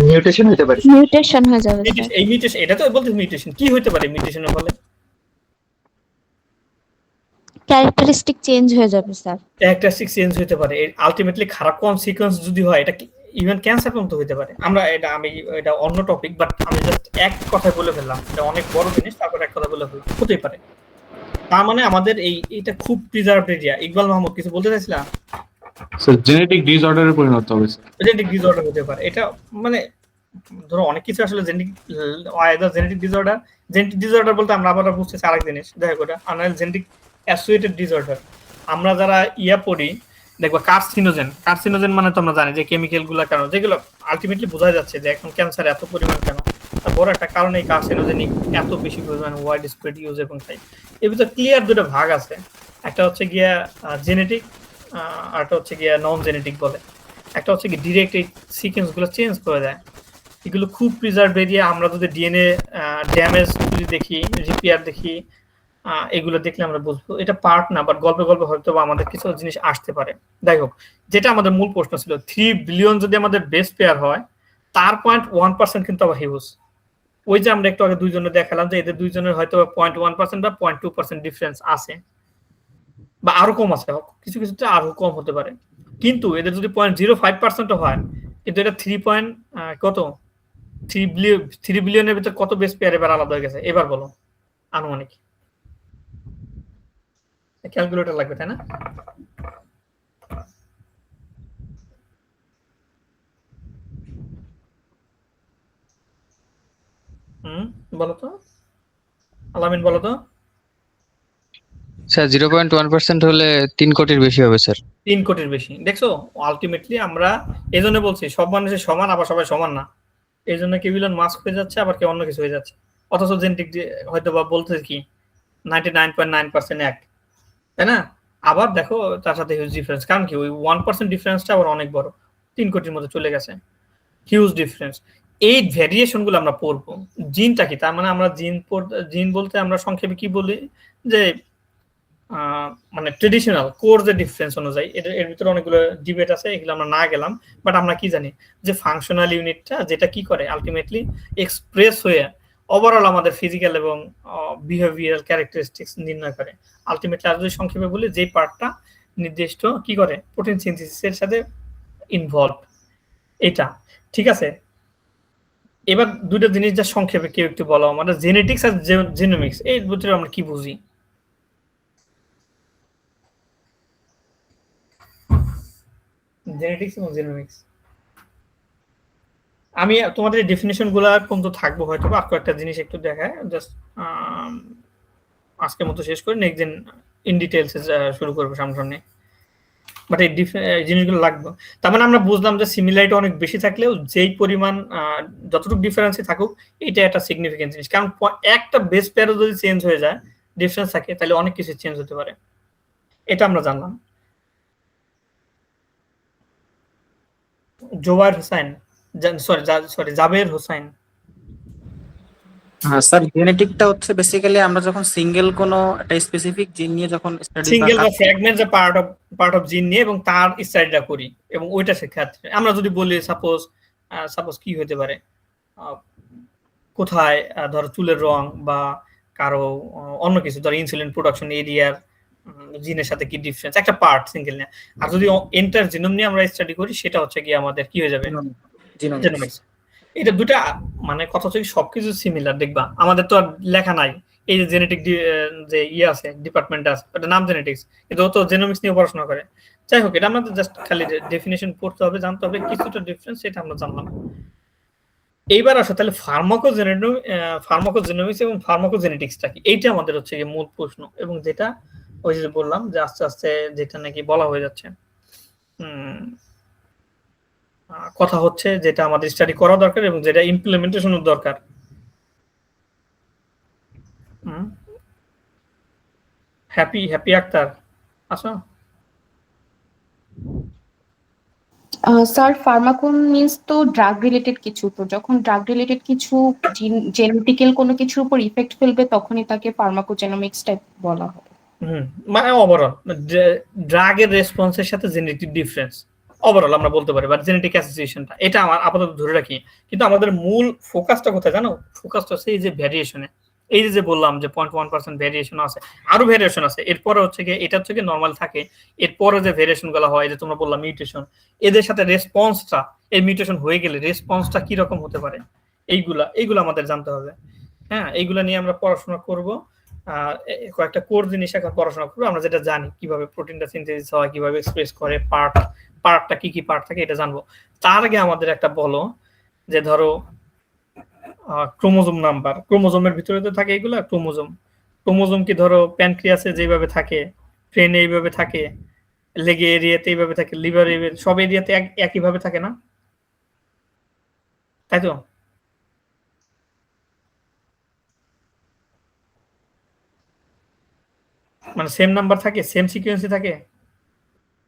মিউটেশন হতে পারে,
মিউটেশন হয়ে যাবে
এই মিউটেশন, এটা তো বলতে মিউটেশন কি হইতে পারে মিউটেশনের ফলে?
ক্যারেক্টারিস্টিক চেঞ্জ হয়ে যাবে স্যার।
ক্যারেক্টারিস্টিক চেঞ্জ হতে পারে, আলটিমেটলি খারাপ কনসিকোয়েন্স যদি হয়, এটা ইভেন ক্যান্সার পর্যন্ত হতে পারে। এটা অন্য টপিক, বাট আমি জাস্ট এক কথায় বলে ফেললাম, এটা অনেক বড় জিনিস, তারপর এক কথা বলে ফেললাম, হতেই পারে। তার মানে আমাদের এটা খুব প্রিজার্ভড এরিয়া। ইকবাল মাহমুদ কিছু বলতে চাইছিলাম?
স্যার জেনেটিক ডিসঅর্ডারে পরিণত হবে স্যার।
জেনেটিক ডিসঅর্ডার হতে পারে, এটা মানে ধরো অনেক কিছু আসলে জেনেটিক ডিসঅর্ডার বলতে আমরা আবার বুঝতেছি আরেক জিনিস, দেখো এটা জেনেটিক অ্যাসোসিয়েটেড ডিসঅর্ডার। আমরা যারা পড়ি দেখবো কার্সিনোজেন মানে তো আমরা জানি যে কেমিক্যাল গুলা কেন, যেগুলো আলটিমেটলি বোঝা যাচ্ছে যে এখন ক্যান্সার এত পরিমাণ কেন, তার বড় একটা কারণ এই কার্সিনোজেনিক এত বেশি পরিমাণ ওয়াইড স্প্রেড ইউজ এবং তাই। এর ভিতরে ক্লিয়ার দুটো ভাগ আছে, একটা হচ্ছে গিয়া জেনেটিক, আর একটা হচ্ছে গিয়া নন জেনেটিক বলে। একটা হচ্ছে কি ডিরেক্ট এই সিকোয়েন্স গুলো চেঞ্জ করে দেয়, এগুলো খুব প্রিজার্ভ এরিয়া। আমরা যদি ডিএনএ ড্যামেজ যদি দেখি, রিপেয়ার দেখি, এগুলো দেখলে আমরা বুঝবো এটা পার্ট না, বাট গল্পে গল্পে হয়তো বা আমাদের কিছু জিনিস আসতে পারে। যাই হোক, যেটা আমাদের মূল প্রশ্ন ছিল, 3 বিলিয়ন যদি আমাদের বেস পেয়ার হয়, তার 0.1% কিন্তু আবার হিউজ। ওই যে আমরা একটু আগে দুইজনে দেখালাম যে এদের দুইজনের হয়তো 0.1% বা 0.2% ডিফারেন্স আছে, বা আরো কম আছে, কিছু কিছুতে আরো কম হতে পারে। কিন্তু এদের যদি 0.05% হয়, কিন্তু এটা 3 বিলিয়নের ভিতরে কত বেস পেয়ার এবার আলাদা হয়ে গেছে এবার বলো আনুমানিক? ক্যালকুলেটর লাগবে তাই না? বলো তো আলামিন, বলো তো।
স্যার 0.1% হলে 3 কোটির বেশি হবে স্যার।
3 কোটির বেশি। দেখছো আলটিমেটলি আমরা এই জন্য বলছি সব মানুষের সমান, আবার সবাই সমান না। এই জন্য কেউ ইলন মাস্ক হয়ে যাচ্ছে, আবার কেউ অন্য কিছু হয়ে যাচ্ছে, অথচ জেনেটিক হয়তো বা বলতে কি 99.9% এক, তাই না? আবার দেখো তার সাথে হিউজ ডিফারেন্স, কারণ কি ওই 1% ডিফারেন্সটা আবার অনেক বড়, 3 কোটির মধ্যে চলে গেছে, হিউজ ডিফারেন্স। এই ভ্যারিয়েশন গুলো আমরা পড়বো। জিনটা কি, তার মানে আমরা জিন বলতে আমরা সংক্ষেপে কি বলি যে মানে ট্রেডিশনাল কোর যে ডিফারেন্স অনুযায়ী এর ভিতরে অনেকগুলো ডিবেট আছে, এগুলো আমরা না গেলাম। বাট আমরা কি জানি যে ফাংশনাল ইউনিটটা যেটা কি করে আলটিমেটলি এক্সপ্রেস হয়ে ওভারঅল আমাদের ফিজিক্যাল এবং বিহেভিয়ারাল ক্যারেক্টারিস্টিক্স নির্ণয় করে। আলটিমেটলি আর যদি সংক্ষেপে বলি, যে পার্টটা নির্দিষ্ট কি করে প্রোটিন সিনথেসিসের সাথে ইনভলভ, এটা ঠিক আছে। এবার দুটো জিনিস যা সংক্ষেপে কেউ একটু বলো আমাদের, জেনেটিক্স আর জিনোমিক্স, এই ভিতরে আমরা কি বুঝি? জেনেটিক্স এবং জিনোমিক্স আমি তোমাদের ডেফিনিশন গুলা পর্যন্ত থাকবো হয়তো, আর কয়েকটা জিনিস একটু দেখায় জাস্ট আজকের মতো শেষ করে নেক্সট দিন ইন ডিটেলস শুরু করবো সামনে। বাট এই জিনিসগুলো লাগবে। তার মানে আমরা বুঝলাম যে সিমিলারিটি অনেক বেশি থাকলেও যেই পরিমাণ যতটুকু ডিফারেন্সই থাকুক, এটা একটা সিগনিফিকেন্ট জিনিস। কারণ একটা বেস পেয়ারও যদি চেঞ্জ হয়ে যায়, ডিফারেন্স থাকে, তাহলে অনেক কিছু চেঞ্জ হতে পারে। এটা আমরা জানলাম। জোবায়ের হোসেন, সরি জাবের হোসেন।
হ্যাঁ স্যার, জেনেটিকটা হচ্ছে বেসিক্যালি আমরা যখন সিঙ্গেল কোনো একটা স্পেসিফিক জিন নিয়ে যখন স্টাডি
সিঙ্গেল বা ফ্র্যাগমেন্ট যে পার্ট অফ জিন নিয়ে এবং তার স্টাডিটা করি, এবং ওইটা ক্ষেত্রে আমরা যদি বলি সাপোজ কি হতে পারে, কোথায় ধরো চুলের রং বা কারো অন্য কিছু, ধরো ইনসুলিন প্রোডাকশন এরিয়ার জিনের সাথে কি ডিফারেন্স, একটা পার্ট সিঙ্গেল নিয়ে। আর যদি এন্টার জিনোম নিয়ে আমরা স্টাডি করি, সেটা হচ্ছে কি আমাদের কি হয়ে যাবে, জিনোমিক্স। এটা দুটা মানে কথা হচ্ছে সবকিছু সিমিলার। দেখবা আমাদের তো আর লেখা নাই এই যে জেনেটিক যে আছে ডিপার্টমেন্ট আছে, এটা নাম জেনেটিক্স, কিন্তু ও তো জেনোমিক্স নিয়ে পড়াশোনা করে। যাই হোক, এটা আমাদের জাস্ট খালি ডেফিনিশন পড়তে হবে, জানতে হবে কিছুটা ডিফারেন্স, সেটা আমরা জানলাম। এইবার আসো তাহলে ফার্মাকোজেনোমিক্স এবং ফার্মাকোজেনেটিক্সটা কি, এইটা আমাদের হচ্ছে কি মূল প্রশ্ন, এবং যেটা ওই যে বললাম যে আস্তে আস্তে যেটা নাকি বলা হয়ে যাচ্ছে কথা হচ্ছে, যেটা আমাদের স্টাডি করা দরকার এবং যেটা ইমপ্লিমেন্টেশনের দরকার। হ্যাপি আক্তার আসো।
স্যার ফার্মাকোন মিন্স তো ড্রাগ রিলেটেড কিছু, তো যখন ড্রাগ রিলেটেড কিছু জেনেটিক্যাল কোনো কিছুর উপর ইফেক্ট ফেলবে, তখনই তাকে ফার্মাকোজেনোমিক্স টাইপ বলা হয়।
মানে ওভারঅল ড্রাগের রেসপন্সের সাথে জেনেটিক ডিফারেন্স ওভারঅল আমরা বলতে পারি, বা জেনেটিক অ্যাসোসিয়েশনটা, এটা আমার আপাতত ধরে রাখি। কিন্তু আমাদের মূল ফোকাসটা কোথায় জানো? ফোকাসটা হচ্ছে এই যে ভ্যারিয়েশনে। এই যে বললাম যে 0.1% ভ্যারিয়েশন আছে, আরো ভ্যারিয়েশন আছে। এরপরে হচ্ছে কি এটা হচ্ছে কি নরমাল থাকে, এরপরে যে ভ্যারিয়েশন গুলো হয়, যে তোমরা বললাম মিউটেশন, এদের সাথে রেসপন্সটা, এই মিউটেশন হয়ে গেলে রেসপন্সটা কি রকম হতে পারে, এইগুলা আমাদের জানতে হবে। হ্যাঁ, এইগুলা নিয়ে আমরা পড়াশোনা করব। কয়েকটা কোর জিনিস এখন পড়াশোনা করবো। আমরা যেটা জানি কিভাবে প্রোটিনটা সিনথেসিস হয়, কিভাবে এক্সপ্রেস করে, পার্টটা কি পার্ট থাকে, এটা জানবো। তার আগে আমাদের একটা বলো যে ধরো ক্রোমোজোম নাম্বার, ক্রোমোজোমের ভিতরে তো থাকে এগুলা ক্রোমোজোম কি ধরো প্যানক্রিয়াসে যেভাবে থাকে, ব্রেনে এইভাবে থাকে, লেগে এরিয়াতে এইভাবে থাকে, লিভার এরিয়া সব এরিয়াতে একইভাবে থাকে না, তাই তো? মানে সেম নাম্বার থাকে, সেম সিকোয়েন্সে থাকে।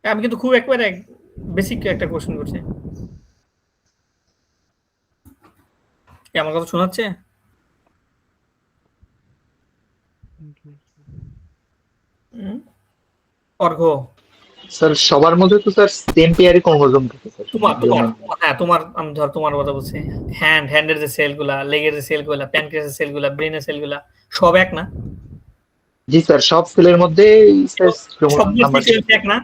আমি কিন্তু খুব একবারে বেসিক একটা কোশ্চেন করছি। আমার কথা শোনাচ্ছে? অর্ঘ
স্যার সবার মধ্যে তো স্যার সেম পেয়ারই ক্রোমোজোম থাকে স্যার।
তোমার আমি ধর তোমার কথা বলছি, হ্যান্ডের যে সেলগুলা, লেগের যে সেলগুলা, প্যানক্রিয়াসের সেলগুলা, ব্রেনের সেলগুলা সব এক না?
জি স্যার, সব সেলের মধ্যে
এক না?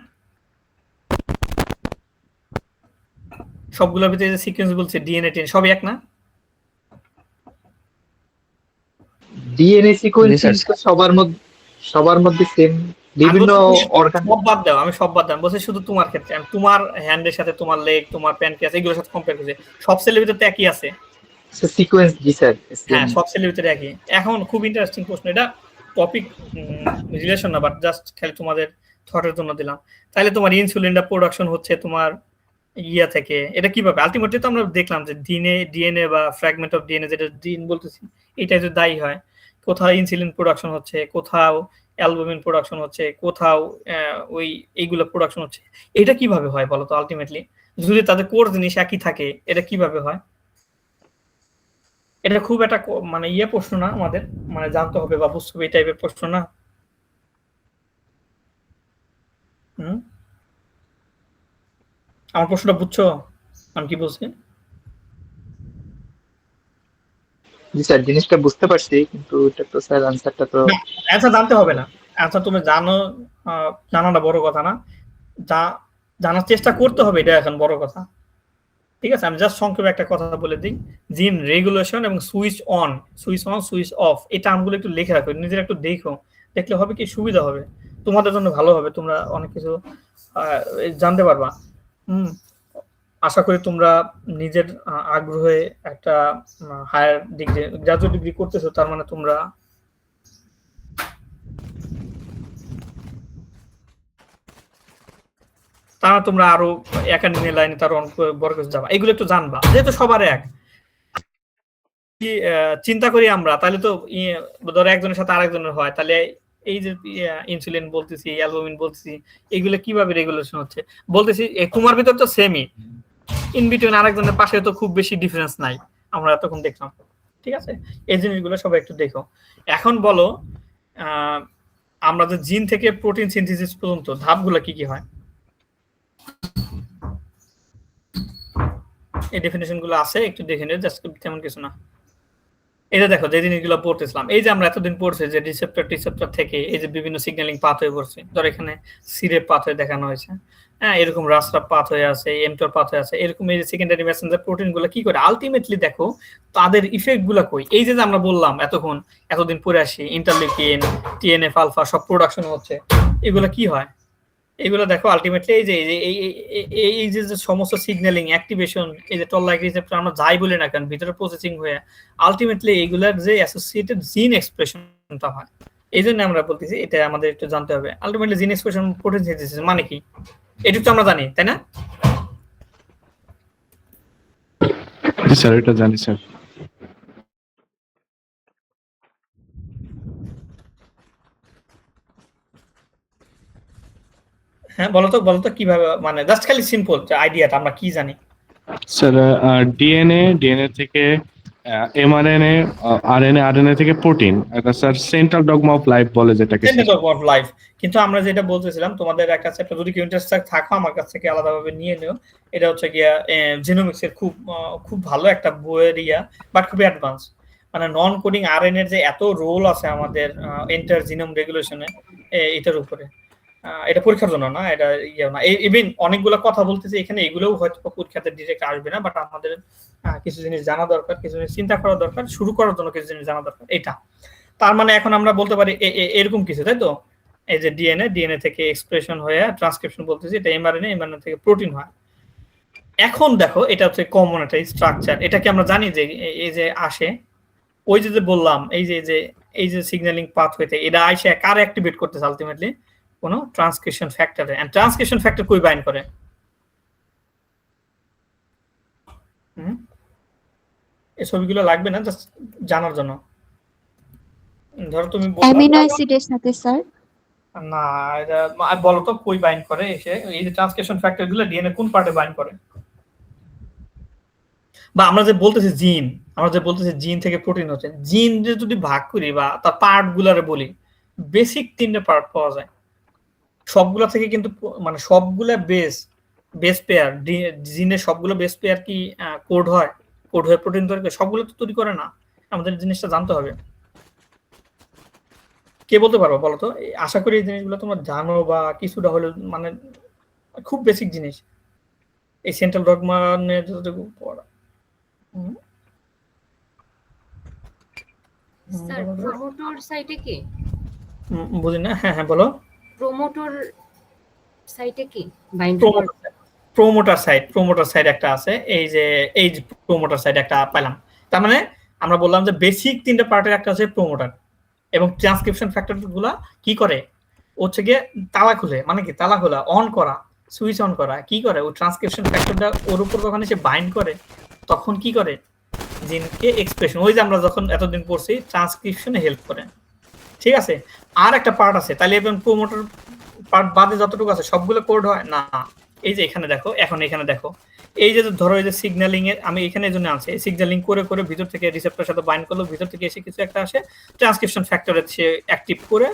সবগুলোর ভিতরে যে সিকোয়েন্স বলছে ডিএনএ টিএনএ সব এক না?
ডিএনএ সিকোয়েন্স সবার মধ্যে সেম, বিভিন্ন অর্গান।
আমি সব বাদ দাও, বলছি শুধু তোমার ক্ষেত্রে। আমি তোমার হ্যান্ডের সাথে তোমার লেগ, তোমার প্যানক্রিয়াস এগুলোর সাথে কম্পেয়ার করছি। সব সেলের ভিতরে তো একই আছে
সিকোয়েন্স। জি স্যার,
হ্যাঁ, সব সেলের ভিতরে একই। এখন খুব ইন্টারেস্টিং প্রশ্ন, এটা টপিক রিলেশন না, বাট জাস্ট খালি তোমাদের থটের জন্য দিলাম। তাহলে তোমার ইনসুলিনটা প্রোডাকশন হচ্ছে তোমার ইয়া থেকে, এটা কিভাবে? আলটিমেটলি তো আমরা দেখলাম যে ডিএনএ বা ফ্র্যাগমেন্ট অফ ডিএনএ, যেটা জিন বলতেছি, এটা যদি দায়ী হয়, কোথাও ইনসুলিন প্রোডাকশন হচ্ছে, কোথাও অ্যালবুমিন প্রোডাকশন হচ্ছে, কোথাও ওই এইগুলো প্রোডাকশন হচ্ছে। এটা কিভাবে হয় বলো তো? আলটিমেটলি যদি তাদের কোর জিনিস একই থাকে, এটা কিভাবে হয়? এটা খুব একটা মানে প্রশ্ন না আমাদের, মানে জানতে হবে বা বুঝতে হবে, এই টাইপের প্রশ্ন না? হুম, আমার প্রশ্নটা বুঝছো আমি কি বলছি?
জি স্যার, জিনিসটা বুঝতে পারছি, কিন্তু এটা তো স্যার আনসারটা তো
না, অ্যান্সার জানতে হবে না। অ্যান্সার তুমি জানো, জানাটা বড় কথা না। যা জানার চেষ্টা করতে হবে, এটা এখন বড় কথা। ঠিক আছে, আমি জাস্ট সংক্ষেপে একটা কথা বলে দিই। জিন রেগুলেশন এবং সুইচ অন, সুইচ অফ, এই টার্মগুলো একটু লিখে রাখো, নিজেরা একটু দেখো। দেখলে হবে কি, সুবিধা হবে, তোমাদের জন্য ভালো হবে, তোমরা অনেক কিছু জানতে পারবা। আশা করি তোমরা নিজের আগ্রহে একটা হায়ার ডিগ্রি, গ্রাজুয়েট ডিগ্রি করতেছো, তার মানে তোমরা তোমরা আরো একাডেমি লাইনে তার অনেক বড় কিছু যাবা, এগুলো একটু জানবা, যেহেতু সবার এক। চিন্তা করি আমরা, তাহলে তো ধরো একজনের সাথে আরেকজনের হয়, তাহলে এই যে ইনসুলিন বলতেছি, অ্যালবুমিন বলতেছি, এগুলো কিভাবে রেগুলেশন হচ্ছে বলতেছি, তোমার ভিতর তো সেমই, ইন বিটুইন আরেকজনের পাশে তো খুব বেশি ডিফারেন্স নাই, আমরা এতক্ষণ দেখলাম। ঠিক আছে, এই জিনিসগুলো সবাই একটু দেখো। এখন বলো, আমরা যে জিন থেকে প্রোটিন সিনথেসিস পর্যন্ত ধাপগুলো কি কি হয়, এই ডেফিনেশন গুলো আছে, একটু দেখে নিও, জাস্ট তেমন কিছু না। এই যে দেখো, যে জিনিসগুলো পড়তেছিলাম, এই যে আমরা এতদিন পড়ছি যে রিসেপ্টর থেকে এই যে বিভিন্ন সিগন্যালিং পাথওয়ে পড়ছি, ধর এখানে সিরেপ পাথওয়ে দেখানো হয়েছে, হ্যাঁ, এরকম রাস্ট্রাপ পাথওয়ে আছে, এমটর পাথওয়ে আছে, এরকম এই যে সেকেন্ডারি মেসেঞ্জার প্রোটিন গুলো কি করে আলটিমেটলি দেখো তাদের ইফেক্ট গুলা কই। এই যে আমরা বললাম এতদিন পরে আসি, ইন্টারলিউকিন, টিএনএফ আলফা সব প্রোডাকশন হচ্ছে, এগুলো কি হয়, এগুলো দেখো আলটিমেটলি এই যে সমস্ত সিগন্যালিং অ্যাক্টিভেশন, এই যে টল লাইক রিসেপ্টর আমরা যাই বলি না কেন, ভিতরে প্রসেসিং হয়ে আলটিমেটলি এইগুলার যে অ্যাসোসিয়েটেড জিন এক্সপ্রেশনটা হয়। এই জন্য আমরা বলতেছি এটা আমাদের একটু জানতে হবে। আলটিমেটলি জিন এক্সপ্রেশন প্রোটিন সিনথেসিস মানে কি, এটা তো আমরা জানি, তাই না?
জি স্যার, এটা জানি স্যার।
হ্যাঁ, বলো তো কিভাবে, মানে জাস্ট খালি সিম্পল যে আইডিয়াটা আমরা কি জানি।
স্যার ডিএনএ থেকে এমআরএনএ, আরএনএ থেকে প্রোটিন, এটা sir central dogma of life বলে যেটাকে।
সেন্ট্রাল ডগমা অফ লাইফ, কিন্তু আমরা যেটা বলতেছিলাম তোমাদের কাছে একটা, যদি কেউ ইন্টারেস্ট থাকো আমার কাছ থেকে আলাদাভাবে নিয়ে নিও। এটা হচ্ছে গিয়া জিনোমিক্স এর খুব ভালো একটা বইয়ের বাট খুবই অ্যাডভান্স, মানে নন কোডিং আরএনএ এর যে এত রোল আছে আমাদের এন্টার জিনোম রেগুলেশনে, এটার উপরে। এটা পরীক্ষার জন্য না, এটা না, ইভেন অনেকগুলো কথা বলতেছি এখানে, এগুলোও হয়তো পরীক্ষাতে ডিরেক্ট আসবে না, বাট আমাদের কিছু জিনিস জানা দরকার, কিছু জিনিস চিন্তা করা দরকার, শুরু করার জন্য কিছু জিনিস জানা দরকার। এটা তার মানে এখন আমরা বলতে পারি এরকম কিছু, তাই তো? এই যে ডিএনএ থেকে এক্সপ্রেশন হয়ে ট্রান্সক্রিপশন বলতেছি, এটা এমআরএনএ থেকে প্রোটিন হয়। এখন দেখো, এটা হচ্ছে কমন একটা স্ট্রাকচার, এটাকে আমরা জানি যে এই যে আসে, ওই যে বললাম, এই যে সিগন্যালিং পাথওয়েতে এটা আইসে কার অ্যাক্টিভেট করতেছে আলটিমেটলি কোন ট্রান্সক্রিপশন ফ্যাক্টরে। এন্ড ট্রান্সক্রিপশন ফ্যাক্টর কই বাইন্ড করে, এই ছবিগুলো লাগবে না, জাস্ট জানার জন্য। ধরো তুমি
অ্যামিনো অ্যাসিডের সাথে স্যার,
না, এটা বলো তো কই বাইন্ড করে, এসে এই যে ট্রান্সক্রিপশন ফ্যাক্টর গুলো ডিএনএ কোন পার্টে বাইন্ড করে? বা আমরা যে বলতেছি জিন থেকে প্রোটিন হচ্ছে, জিন যদি ভাগ করি বা তার পার্ট গুলারে বলি, বেসিক 3টে পার্ট পাওয়া যায় সবগুলা থেকে, কিন্তু মানে সবগুলা বেস পেয়ার, জিনের সবগুলো বেস পেয়ার কি কোড হয়ে প্রোটিন তৈরি করে? সবগুলো তো তৈরি করে না, আমাদের জিনিসটা জানতে হবে। কে বলতে পারবো বলো তো? আশা করি এই জিনিসগুলো তোমরা জানো, বা কিছুটা হলে, মানে খুব বেসিক জিনিস এই সেন্ট্রাল ডগমা নিয়ে যতটুকু পড়া।
স্যার প্রমোটর সাইটে কি
বুঝি না। হ্যাঁ বলো।
প্রমোটর সাইটে কি বাইন্ড
প্রমোটার সাইট একটা আছে, এই যে প্রমোটার সাইট একটা পেলাম। তার মানে আমরা বললাম যে বেসিক 3টে পার্টের একটা আছে প্রমোটার, এবং ট্রান্সক্রিপশন ফ্যাক্টর গুলা কি করে, হচ্ছে গিয়ে তালা খুলে, মানে কি তালা খোলা, অন করা, সুইচ অন করা, কি করে ওই ট্রান্সক্রিপশন ফ্যাক্টরটা ওর উপর যখন এসে বাইন্ড করে, তখন কি করে জিনকে এক্সপ্রেশন, ওই যে আমরা যখন এতদিন পড়ছি ট্রান্সক্রিপশনে হেল্প করে। ঠিক আছে, আর একটা পার্ট আছে, তাহলে এবং প্রমোটার পার্ট বাদে যতটুকু আছে সবগুলো কোড হয় না। এই যে এখানে দেখো, এখানে দেখো, এই যে ধরো এই যে সিগন্যালিং এর, আমি এখানে এই জন্য আনছি, সিগন্যালিং করে ভিতর থেকে রিসেপ্টরের সাথে বাইন্ড করলো, ভিতর থেকে এসে কিছু একটা আসে, ট্রান্সক্রিপশন ফ্যাক্টরে সে অ্যাক্টিভ করে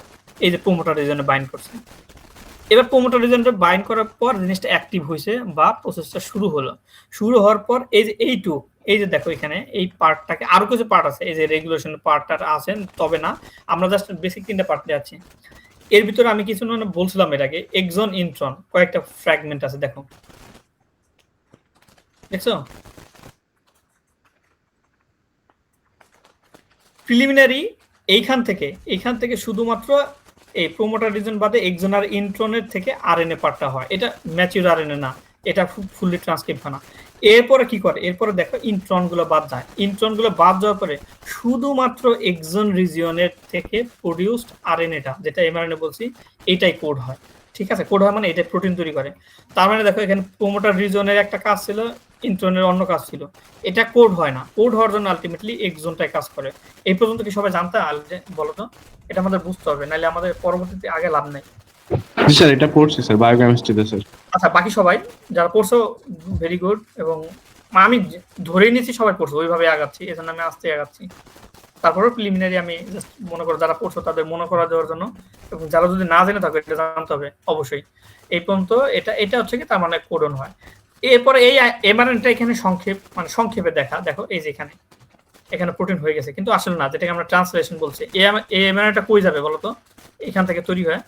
এই যে প্রমোটারের জন্য বাইন্ড করছে। এবার প্রোমোটার রিজনটা বাইন্ড করার পর জিনিসটা অ্যাক্টিভ হয়েছে বা প্রসেসটা শুরু হলো। শুরু হওয়ার পর এই যে এই যে দেখো এখানে এই পার্টটাকে, আরো কিছু পার্ট আছে, এই যে রেগুলেশন পার্টটা আছে, তবে না আমরা জাস্ট বেসিক 3টা পার্ট নিয়ে আছি। এর ভিতরে আমি কিছু বলছিলাম এর আগে, এক্সন ইন্ট্রন কয়েকটা ফ্র্যাগমেন্ট আছে, দেখো দেখছো প্রিলিমিনারি এইখান থেকে শুধুমাত্র এই প্রোমোটার রিজন বাদে এক্সন আর ইন্ট্রনের থেকে আরএনএ পার্টটা হয়, এটা ম্যাচিউর আরএনএ না, এটা ফুললি ট্রান্সক্রিপ্ট হয় না। এরপরে কি করে, এরপরে দেখো ইন্ট্রন গুলো বাদ যায়, ইন্ট্রন গুলো বাদ যাওয়ার পরে শুধুমাত্র এক্সন রিজিয়নের থেকে প্রডিউসড আরএনএটা, যেটা এমআরএনএ বলছি, এটাই কোড হয়। ঠিক আছে, কোড হয় মানে এটা প্রোটিন তৈরি করে। তার মানে দেখো এখানে প্রোমোটার রিজনের একটা কাজ ছিল, ইন্ট্রনের অন্য কাজ ছিল, এটা কোড হয় না। কোড হওয়ার জন্য আলটিমেটলি এক্সনটাই কাজ করে। এই পর্যন্ত কি সবাই জানতে বলো তো? এটা আমাদের বুঝতে হবে, নাহলে আমাদের পরবর্তীতে আগে লাভ নাই।
জি স্যার, এটা পড়ছি স্যার বায়োকেমিস্ট্রিতে স্যার।
আচ্ছা, বাকি সবাই যারা পড়ছো ভেরি গুড, এবং আমি ধরেই নিয়েছি সবাই পড়ছো, ওইভাবে আগাচ্ছি, এজন্য আমি আস্তে আগাচ্ছি। তারপরে প্রিলিমিনারি আমি জাস্ট মনে করো যারা পড়ছো তাদের মনে করা দেওয়ার জন্য, এবং যারা যদি না জেনে থাকে এটা জানতে হবে অবশ্যই। এই পর্যন্ত এটা হচ্ছে কি, তার মানে কোডন হয়। এরপরে এই এমআরএনটা এখানে সংক্ষেপে দেখো এই যে এখানে প্রোটিন হয়ে গেছে, কিন্তু আসলে না, যেটাকে আমরা ট্রান্সলেশন বলছি। এই এমআরএনটা কই যাবে বলো তো? এখান থেকে তৈরি হয়,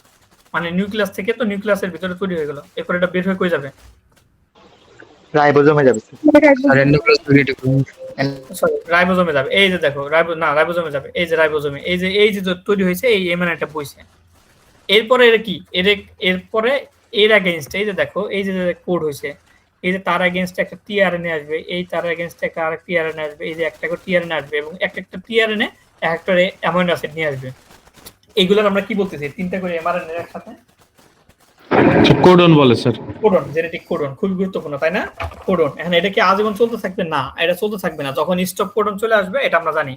মানে নিউক্লিয়াস থেকে, তো নিউক্লিয়াসের ভিতরে তৈরি হয়ে গেল, এরপর এটা বের হয়ে কই যাবে?
রাইবোজোমে যাবে।
সরি, রাইবোজোমে যাবে। এই যে দেখো রাইবোজোমে যাবে, এই যে রাইবোজোমে এই যে তৈরি হয়েছে, এই এমআরএনটা বইছে। এরপরে এর কি, এরপরে এর এগেইনস্টে এই যে দেখো এই যে কোড হয়েছে, এই যে তার এগেইনস্টে একটা টিআরএনএ আসবে, এই তার এগেইনস্টে একটা আরেক টিআরএনএ আসবে, এই যে একটা করে টিআরএনএ আসবে, এবং একটা টিআরএনএ একটা অ্যামাইনো অ্যাসিড নিয়ে আসবে। এগুলোর আমরা কি বলতেছি? 3টা করে এমআরএনএ এর একসাথে
কোডন বলে স্যার।
কোডন, জেনেটিক কোডন, খুব গুরুত্বপূর্ণ, তাই না? কোডন এখন এটা কি আজীবন চলতে থাকবে? না, এটা চলতে থাকবে না। যখন স্টপ কোডন চলে আসবে, এটা আমরা জানি।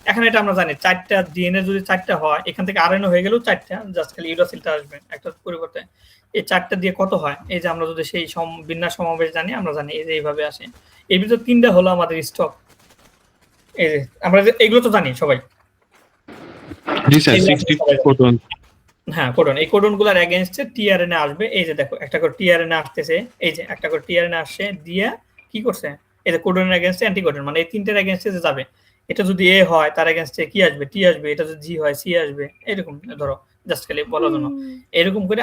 এখন এটা আমরা জানি 4টা ডিএনএ যদি 4টা হয়, এখান থেকে আরএনএ হয়ে গেল 4টা, জাস্ট খালি ইউরাসিলটা আসবে একটা পরিবর্তে। এই 4টা দিয়ে কত হয়? এই যে আমরা যদি সেই বিন্যাস সমাবেশ জানি, আমরা জানি এই যে এইভাবে আসে। এর ভিতর 3টা হলো আমাদের স্টপ। এই যে আমরা এগুলো তো জানি সবাই।
জি স্যার, 60 কোডন।
হ্যাঁ, কোডন। এই কোডনগুলোর এগেইনস্টে টিআরএনএ আসবে। এই যে দেখো একটা করে টিআরএনএ আসতেছে, এই যে একটা করে টিআরএনএ আসছে, দিয়ে কি করছে? এই যে কোডনের এগেইনস্টে অ্যান্টিকোডন, মানে এই 3টার এগেইনস্টে যে যাবে, এটা যদি এ হয় তার এগেইনস্টে কি আসবে? টি আসবে। এটা যদি জি হয় সি আসবে। এরকম ধরো, জাস্ট খালি বলার জন্য। এরকম করে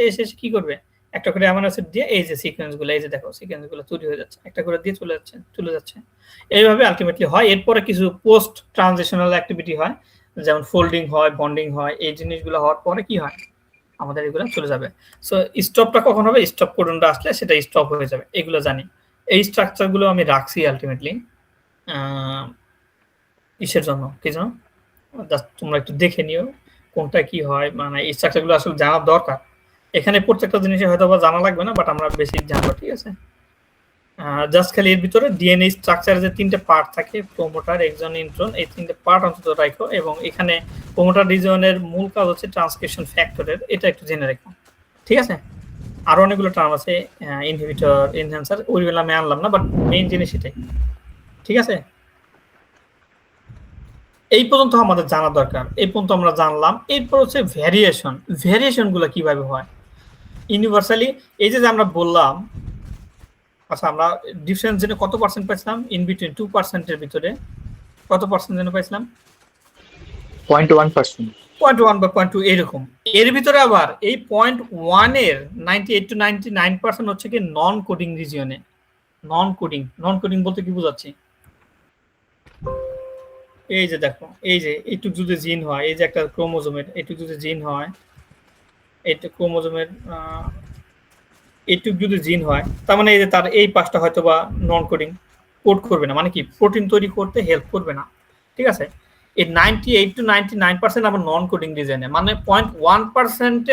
এসে কি করবে? একটা করে অ্যামাইনো অ্যাসিড দিয়ে এই যে সিকোয়েন্সগুলো, এই যে দেখো সিকোয়েন্সগুলো তৈরি হয়ে যাচ্ছে, একটা করে দিয়ে চলে যাচ্ছে। এইভাবে আলটিমেটলি হয়। এরপরে কিছু পোস্ট ট্রানজিশনাল অ্যাক্টিভিটি হয়, যেমন ফোল্ডিং হয়, বন্ডিং হয়। এই জিনিসগুলো হওয়ার পরে কি হয়? আমাদের এগুলো চলে যাবে। সো স্টপটা কখন হবে? স্টপ কোডনটা আসলে সেটা স্টপ হয়ে যাবে, এগুলো জানি। এই স্ট্রাকচারগুলো আমি রাখছি আলটিমেটলি ইসের জন্য, কি জানো, জাস্ট তোমরা একটু দেখে নিও কোনটা কি হয়, মানে এই স্ট্রাকচারগুলো আসলে জানার দরকার। এখানে প্রত্যেকটা জিনিসে হয়তো বা জানা লাগবে না, বাট আমরা বেসিক জানবো, ঠিক আছে? জাস্ট খালি এর ভিতরে ডিএনএ স্ট্রাকচারে যে 3টে পার্ট থাকে, প্রোমোটার, এক্সন, ইন্ট্রন, এই 3টে পার্ট অন্তত রাখো। এবং এখানে প্রোমোটার রিজনের মূল কাজ হচ্ছে ট্রান্সক্রিপশন ফ্যাক্টরের, এটা একটু জেনে রাখো, ঠিক আছে? আরো অনেকগুলো টার্ম আছে, ইনহিবিটর, এনহ্যান্সার, ওইগুলো আমি আনলাম না, বাট মেইন জিনিস এটাই, ঠিক আছে? এই পর্যন্ত আমাদের জানা দরকার, এই পর্যন্ত আমরা জানলাম। এরপর হচ্ছে ভ্যারিয়েশন গুলো কিভাবে হয় ইউনিভার্সালি। এই যে আমরা বললাম, আচ্ছা আমরা ডিফারেন্স জেনে কত পার্সেন্ট পাইছিলাম? ইন বিটুইন 2% এর ভিতরে কত পার্সেন্ট জেনে পাইছিলাম?
0.1%।
0.1 বা 0.2 এরকম। এর ভিতরে আবার এই 0.1 এর 98 to 99% হচ্ছে কি নন কোডিং রিজিয়নে। নন কোডিং বলতে কি বোঝাচ্ছি? এই যে দেখো, এই যে এইটুক যদি জিন হয়, এই যে একটা ক্রোমোজোমের এইটুক যদি জিন হয়, এইটা ক্রোমোজোমের এইটুক যদি জিন হয়, তার মানে এই যে তার এই পাশটা হয়তো বা নন কোডিং, কোড করবে না, মানে কি প্রোটিন তৈরি করতে হেল্প করবে না, ঠিক আছে? এই 98 to 99% আবার নন কোডিং রিজনে, মানে 0.1%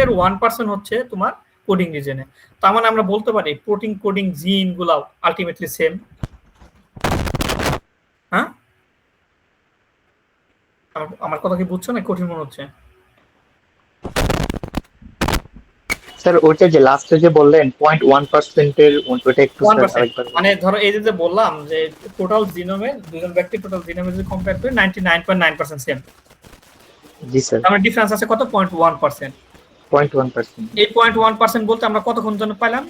এর 1% হচ্ছে তোমার কোডিং রিজনে। তার মানে আমরা বলতে পারি প্রোটিন কোডিং জিন গুলাও আলটিমেটলি সেম। হ্যাঁ, আমার কথা কি বুঝছো না কঠিন মনে হচ্ছে?
স্যার ওইটা যে লাস্টে যে বললেন 0.1% এর, ওইটা একটু
মানে ধরো এই যে বললাম যে টোটাল জিনোমে দুজন ব্যক্তি টোটাল জিনোমে যদি কম্পেয়ার করি 99.9% সেম।
জি স্যার।
তার মানে ডিফারেন্স আছে কত 0.1%।
0.1%।
এই 0.1% বলতে আমরা কতক্ষণ জন্য পাইলাম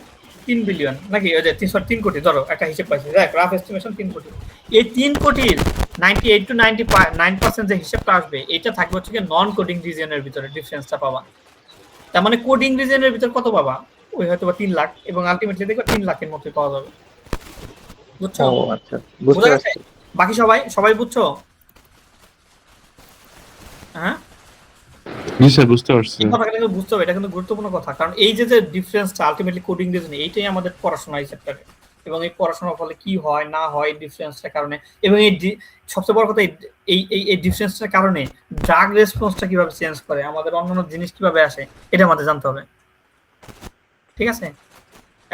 3 বিলিয়ন নাকি ওই যে 3 কোটি, ধরো একটা হিসেব পাইছি, দেখ রাফ এস্টিমেশন 3 কোটি। এই 3 কোটির 98 টু 99% যে হিসেবটা আসবে এটা থাকবে হচ্ছে নন কোডিং রিজিয়নের ভিতরে ডিফারেন্সটা পাবা। তার মানে কোডিং রিজিয়নের ভিতর কত পাবা, ওই হয়তো 3 লাখ, এবং আলটিমেটলি দেখবে 3 লাখের মধ্যে পাওয়া যাবে। বুঝছো?
ও আচ্ছা, বুঝতে
বোঝা গেছে?
পারছি।
বাকি সবাই বুঝছো? হ্যাঁ,
জি স্যার, বুঝতে পারছি।
এই কথাটা কিন্তু বুঝতে হবে, এটা কিন্তু গুরুত্বপূর্ণ কথা, কারণ এই যে ডিফারেন্সটা আলটিমেটলি কোডিং রিজন, এইটাই আমাদের পড়াশোনা এই চ্যাপ্টারে, এবং এই পড়াশোনার ফলে কি হয় না হয় এই ডিফারেন্সটার কারণে, এবং এই সবচেয়ে বড় কথা এই ডিফারেন্সটার কারণে ড্রাগ রেসপন্সটা কিভাবে চেঞ্জ করে, আমাদের অন্যান্য জিনিস কিভাবে আসে, এটা আমাদের জানতে হবে। ঠিক আছে,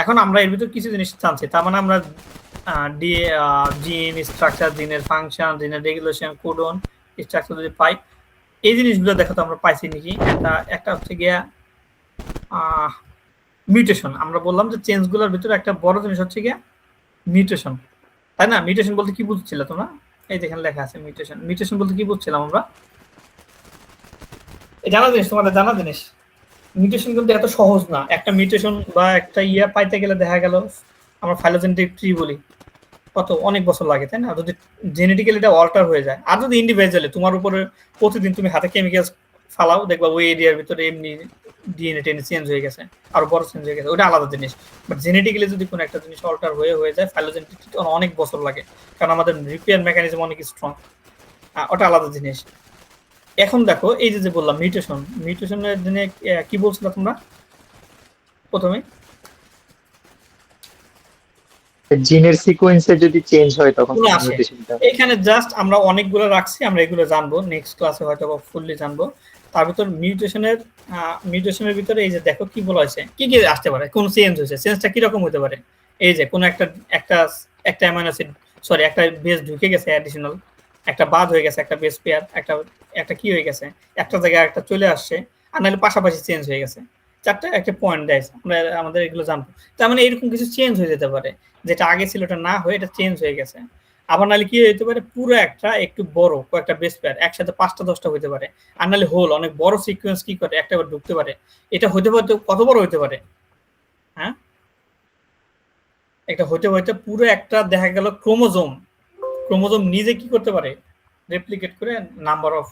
এখন আমরা এর ভিতর কিছু জিনিস জানছি, তার মানে আমরা জিন স্ট্রাকচার, জিনের ফাংশন, জিনের রেগুলেশন, কোডন স্ট্রাকচার যদি পাই, এই জিনিসগুলো দেখো তো আমরা পাইছি নাকি। একটা হচ্ছে গিয়া মিউটেশন। আমরা বললাম যে চেঞ্জগুলোর ভিতরে একটা বড় জিনিস হচ্ছে গিয়া মিউটেশন, তাই না? মিউটেশন বলতে কি বুঝছিল তোমরা? এই যেখানে লেখা আছে মিউটেশন। মিউটেশন বলতে কি বুঝছিলাম আমরা? এই জানা জিনিস, তোমাদের জানা জিনিস। মিউটেশন কিন্তু এত সহজ না। একটা মিউটেশন বা একটা পাইতে গেলে দেখা গেল, আমরা ফাইলোজেনেটিক ট্রি বলি, কত অনেক বছর লাগে, তাই না? যদি জেনেটিক্যালি এটা অল্টার হয়ে যায়, আর যদি ইন্ডিভিজুয়ালি তোমার উপরে প্রতিদিন তুমি হাতে কেমিক্যালস ফালাও, দেখবা ওই এরিয়ার ভিতরে এমনি ডিএনএ টেনে চেঞ্জ হয়ে গেছে, আরো বড় চেঞ্জ হয়ে গেছে, ওটা আলাদা জিনিস। বাট জেনেটিক্যালি যদি কোনো একটা জিনিস অল্টার হয়ে যায়, ফাইলোজেনেটিক অনেক বছর লাগে, কারণ আমাদের রিপেয়ার মেকানিজম অনেক স্ট্রং, ওটা আলাদা জিনিস। এখন দেখো এই যে বললাম মিউটেশনের দিনে কি বলছিল তোমরা প্রথমে?
জিনের সিকোয়েন্সে যদি চেঞ্জ হয় তখন
আসে। এখানে জাস্ট আমরা অনেকগুলো রাখছি, আমরা এগুলো জানবো নেক্সট ক্লাসে, হয়তো ফুললি জানবো। তার ভিতর মিউটেশনের ভিতরে এই যে দেখো কি বলা হয়েছে, কি কি আসতে পারে, কোন চেঞ্জ হয়েছে, চেঞ্জটা কি রকম হতে পারে। এই যে কোন একটা অ্যামাইনো অ্যাসিড, সরি একটা বেস ঢুকে গেছে অ্যাডিশনাল, একটা বাদ হয়ে গেছে, একটা বেস পেয়ার, একটা কি হয়ে গেছে, একটা জায়গায় একটা চলে আসছে, আর নাহলে পাশাপাশি চেঞ্জ হয়ে গেছে, চারটা একটা পয়েন্ট দেয়, আমরা আমাদের এগুলো জানবো। তার মানে এরকম কিছু চেঞ্জ হয়ে যেতে পারে, যেটা আগে ছিল এটা না হয়ে এটা চেঞ্জ হয়ে গেছে। আবার নাহলে কি হতে পারে, পুরো একটা একটু বড় কয়েকটা বেস পেয়ার একসাথে 5টা 10টা হতে পারে, আর নাহলে হোল অনেক বড় সিকোয়েন্স কি করে একটা ঢুকতে পারে। এটা হতে পারে কত বড় হতে পারে, হ্যাঁ, একটা হতে পুরো একটা দেখা গেল ক্রোমোজোম নিজে কি করতে পারে, রেপ্লিকেট করে নাম্বার অফ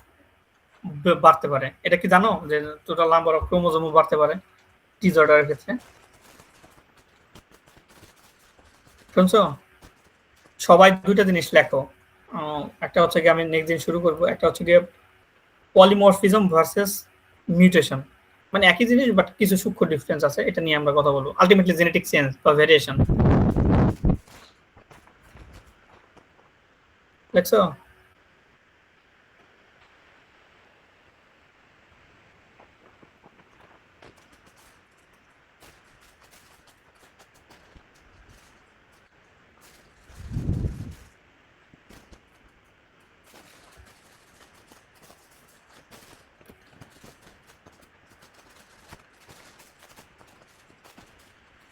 বাড়তে পারে। এটা কি জানো যে টোটাল নাম্বার অফ ক্রোমোজোমও বাড়তে পারে ডিসঅর্ডারের ক্ষেত্রে? শুনছো? সবাই দুইটা জিনিস লেখো। একটা হচ্ছে কি, আমি নেক্সট দিন শুরু করব, একটা হচ্ছে গিয়ে পলিমরফিজম ভার্সেস মিউটেশন, মানে একই জিনিস বাট কিছু সূক্ষ্ম ডিফারেন্স আছে, এটা নিয়ে আমরা কথা বলবো। আলটিমেটলি জেনেটিক চেঞ্জ বা ভেরিয়েশন, দেখছো?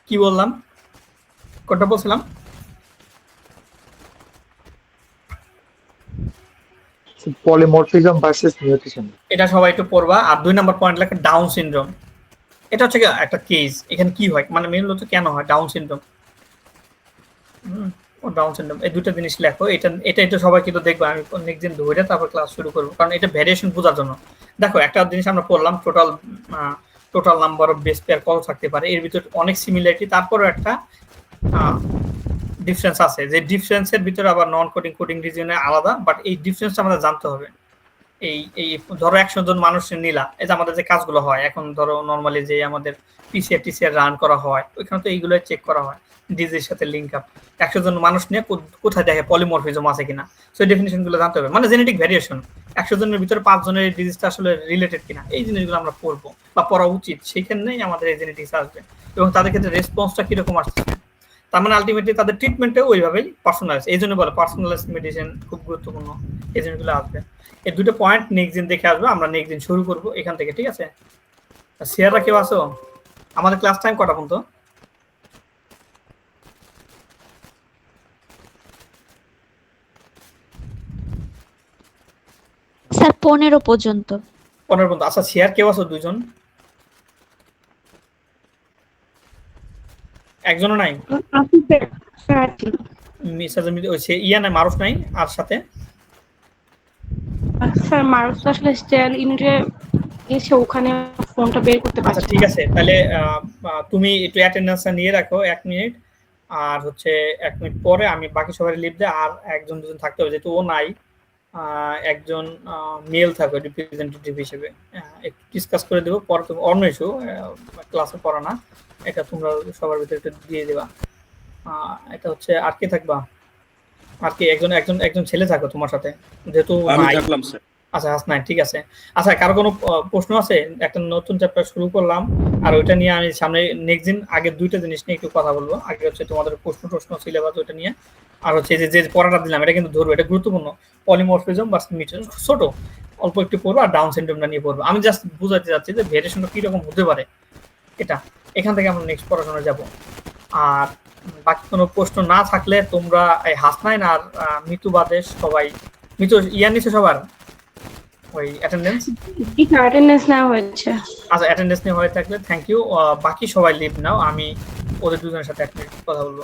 কি বললাম, কোনটা বলছিলাম?
পলিমরফিজম ভার্সেস মিউটেশন,
এটা সবাই একটু পড়বা। আর 2 নাম্বার পয়েন্ট লেখা ডাউন সিনড্রোম। এটা হচ্ছে একটা কেস, এখানে কি হয়, মানে মেইন হচ্ছে কেন হয় ডাউন সিনড্রোম, ডাউন সিনড্রোম, এই দুটো জিনিস লেখো। এটা সবাই কিন্তু দেখবা, আমি নেক্সট দিন ধরে তারপর ক্লাস শুরু করবো, কারণ এটা ভ্যারিয়েশন বোঝার জন্য। দেখো একটা জিনিস আমরা পড়লাম, total number of base pair কত থাকতে পারে, এর ভিতরে অনেক সিমিলারিটি, তারপরে একটা ডিফারেন্স আছে, যে ডিফারেন্সের ভিতরে আবার নন কোডিং কোডিং রিজিয়নে আলাদা, বাট এই ডিফারেন্সটা আমাদের জানতে হবে। এই ধরো 100 জন মানুষ নিলা, এই যে আমাদের যে কাজগুলো হয় এখন, ধরো নর্মালি যে আমাদের পিসিআর রান করা হয়, ওইখানে তো এইগুলো চেক করা হয় ডিজির সাথে লিঙ্ক আপ। 100 জন মানুষ নিয়ে কোথায় দেখে পলিমরফিজম আছে কিনা, সো এই ডেফিনিশন গুলো জানতে হবে, মানে জেনেটিক ভ্যারিয়েশন 100 জনের ভিতরে 5 জনের ডিজিজটা আসলে রিলেটেড কিনা, এই জিনিসগুলো আমরা পড়বো বা পড়া উচিত, সেইখানেই আমাদের এই জেনেটিক্স আসবে, এবং তাদের ক্ষেত্রে রেসপন্সটা কিরকম আসছে। তার মানে আলটিমেটলি তাদের ট্রিটমেন্টে ওইভাবেই পার্সোনালাইজ, এই জন্য বলে পার্সোনালাইজ মেডিসিন খুব গুরুত্বপূর্ণ, এই জিনিসগুলো আসবে। এই দুটো পয়েন্ট নেক্সট দিন দেখে আসবো, আমরা নেক্সট দিন শুরু করবো এখান থেকে, ঠিক আছে? সিয়াররা কেউ আসো? আমাদের ক্লাস টাইম কটা পর্যন্ত?
স্যার 15 পর্যন্ত।
15 পর্যন্ত। আচ্ছা শেয়ার কেউ আছো দুজন? একজনও নাই? ইয়া নাই, মারুফ নাই, আর সাথে
স্যার মারুফ তো আসলে স্টেল ইউনিটে এসে ওখানে ফোনটা বের করতে
আচ্ছা
পারছে
ঠিক
না।
আছে, তাহলে তুমি একটু অ্যাটেন্ডেন্সটা নিয়ে রাখো 1 মিনিট, আর হচ্ছে 1 মিনিট পরে আমি বাকি সবাই লিভ দেয়, আর একজন দুজন থাকতে হবে, যেহেতু ও নাই একজন মেল থাকবে রিপ্রেজেন্টেটিভ হিসেবে, একটু ডিসকাস করে দেবো পরে। তুমি অন্য ইস্যু ক্লাসে পড়া না, এটা তোমরা সবার ভিতরে একটু দিয়ে দেবা। এটা হচ্ছে আর কি থাকবা, আর কি একজন ছেলে থাকো তোমার সাথে, যেহেতু
আমি
নাই।
থাকলাম স্যার।
আচ্ছা নাই, ঠিক আছে। আচ্ছা কারো কোনো প্রশ্ন আছে? একটা নতুন চ্যাপ্টার শুরু করলাম, আর ওইটা নিয়ে আমি সামনে নেক্সট দিন আগে দুইটা জিনিস নিয়ে একটু কথা বলবো। আগে হচ্ছে তোমাদের প্রশ্ন সিলেবাস ওইটা নিয়ে, আর হচ্ছে যে পড়াটা দিলাম এটা কিন্তু ধরবে, এটা গুরুত্বপূর্ণ। পলিমরফিজম বা মিউটেশন ছোট অল্প একটু পড়বো, আর ডাউন সিনড্রোমটা নিয়ে পড়বো। আমি জাস্ট বুঝাতে চাচ্ছি যে ভেরিয়েশনটা কিরকম হতে পারে, এটা এখান থেকে আমরা নেক্সট পড়াশোনা যাব। আর বাকি কোনো প্রশ্ন না থাকলে তোমরা এই হাসনাইন আর মিতু বাদে সবাই, মিতু ইয়ার নিচে সবার ওই অ্যাটেন্ডেন্স,
অ্যাটেন্ডেন্স নেওয়া হয়েছে।
আচ্ছা অ্যাটেন্ডেন্স নিয়ে হয়ে থাকলে থ্যাংক ইউ। বাকি সবাই লিভ নাও, আমি ওদের দুজনের সাথে 1 মিনিট কথা বলবো।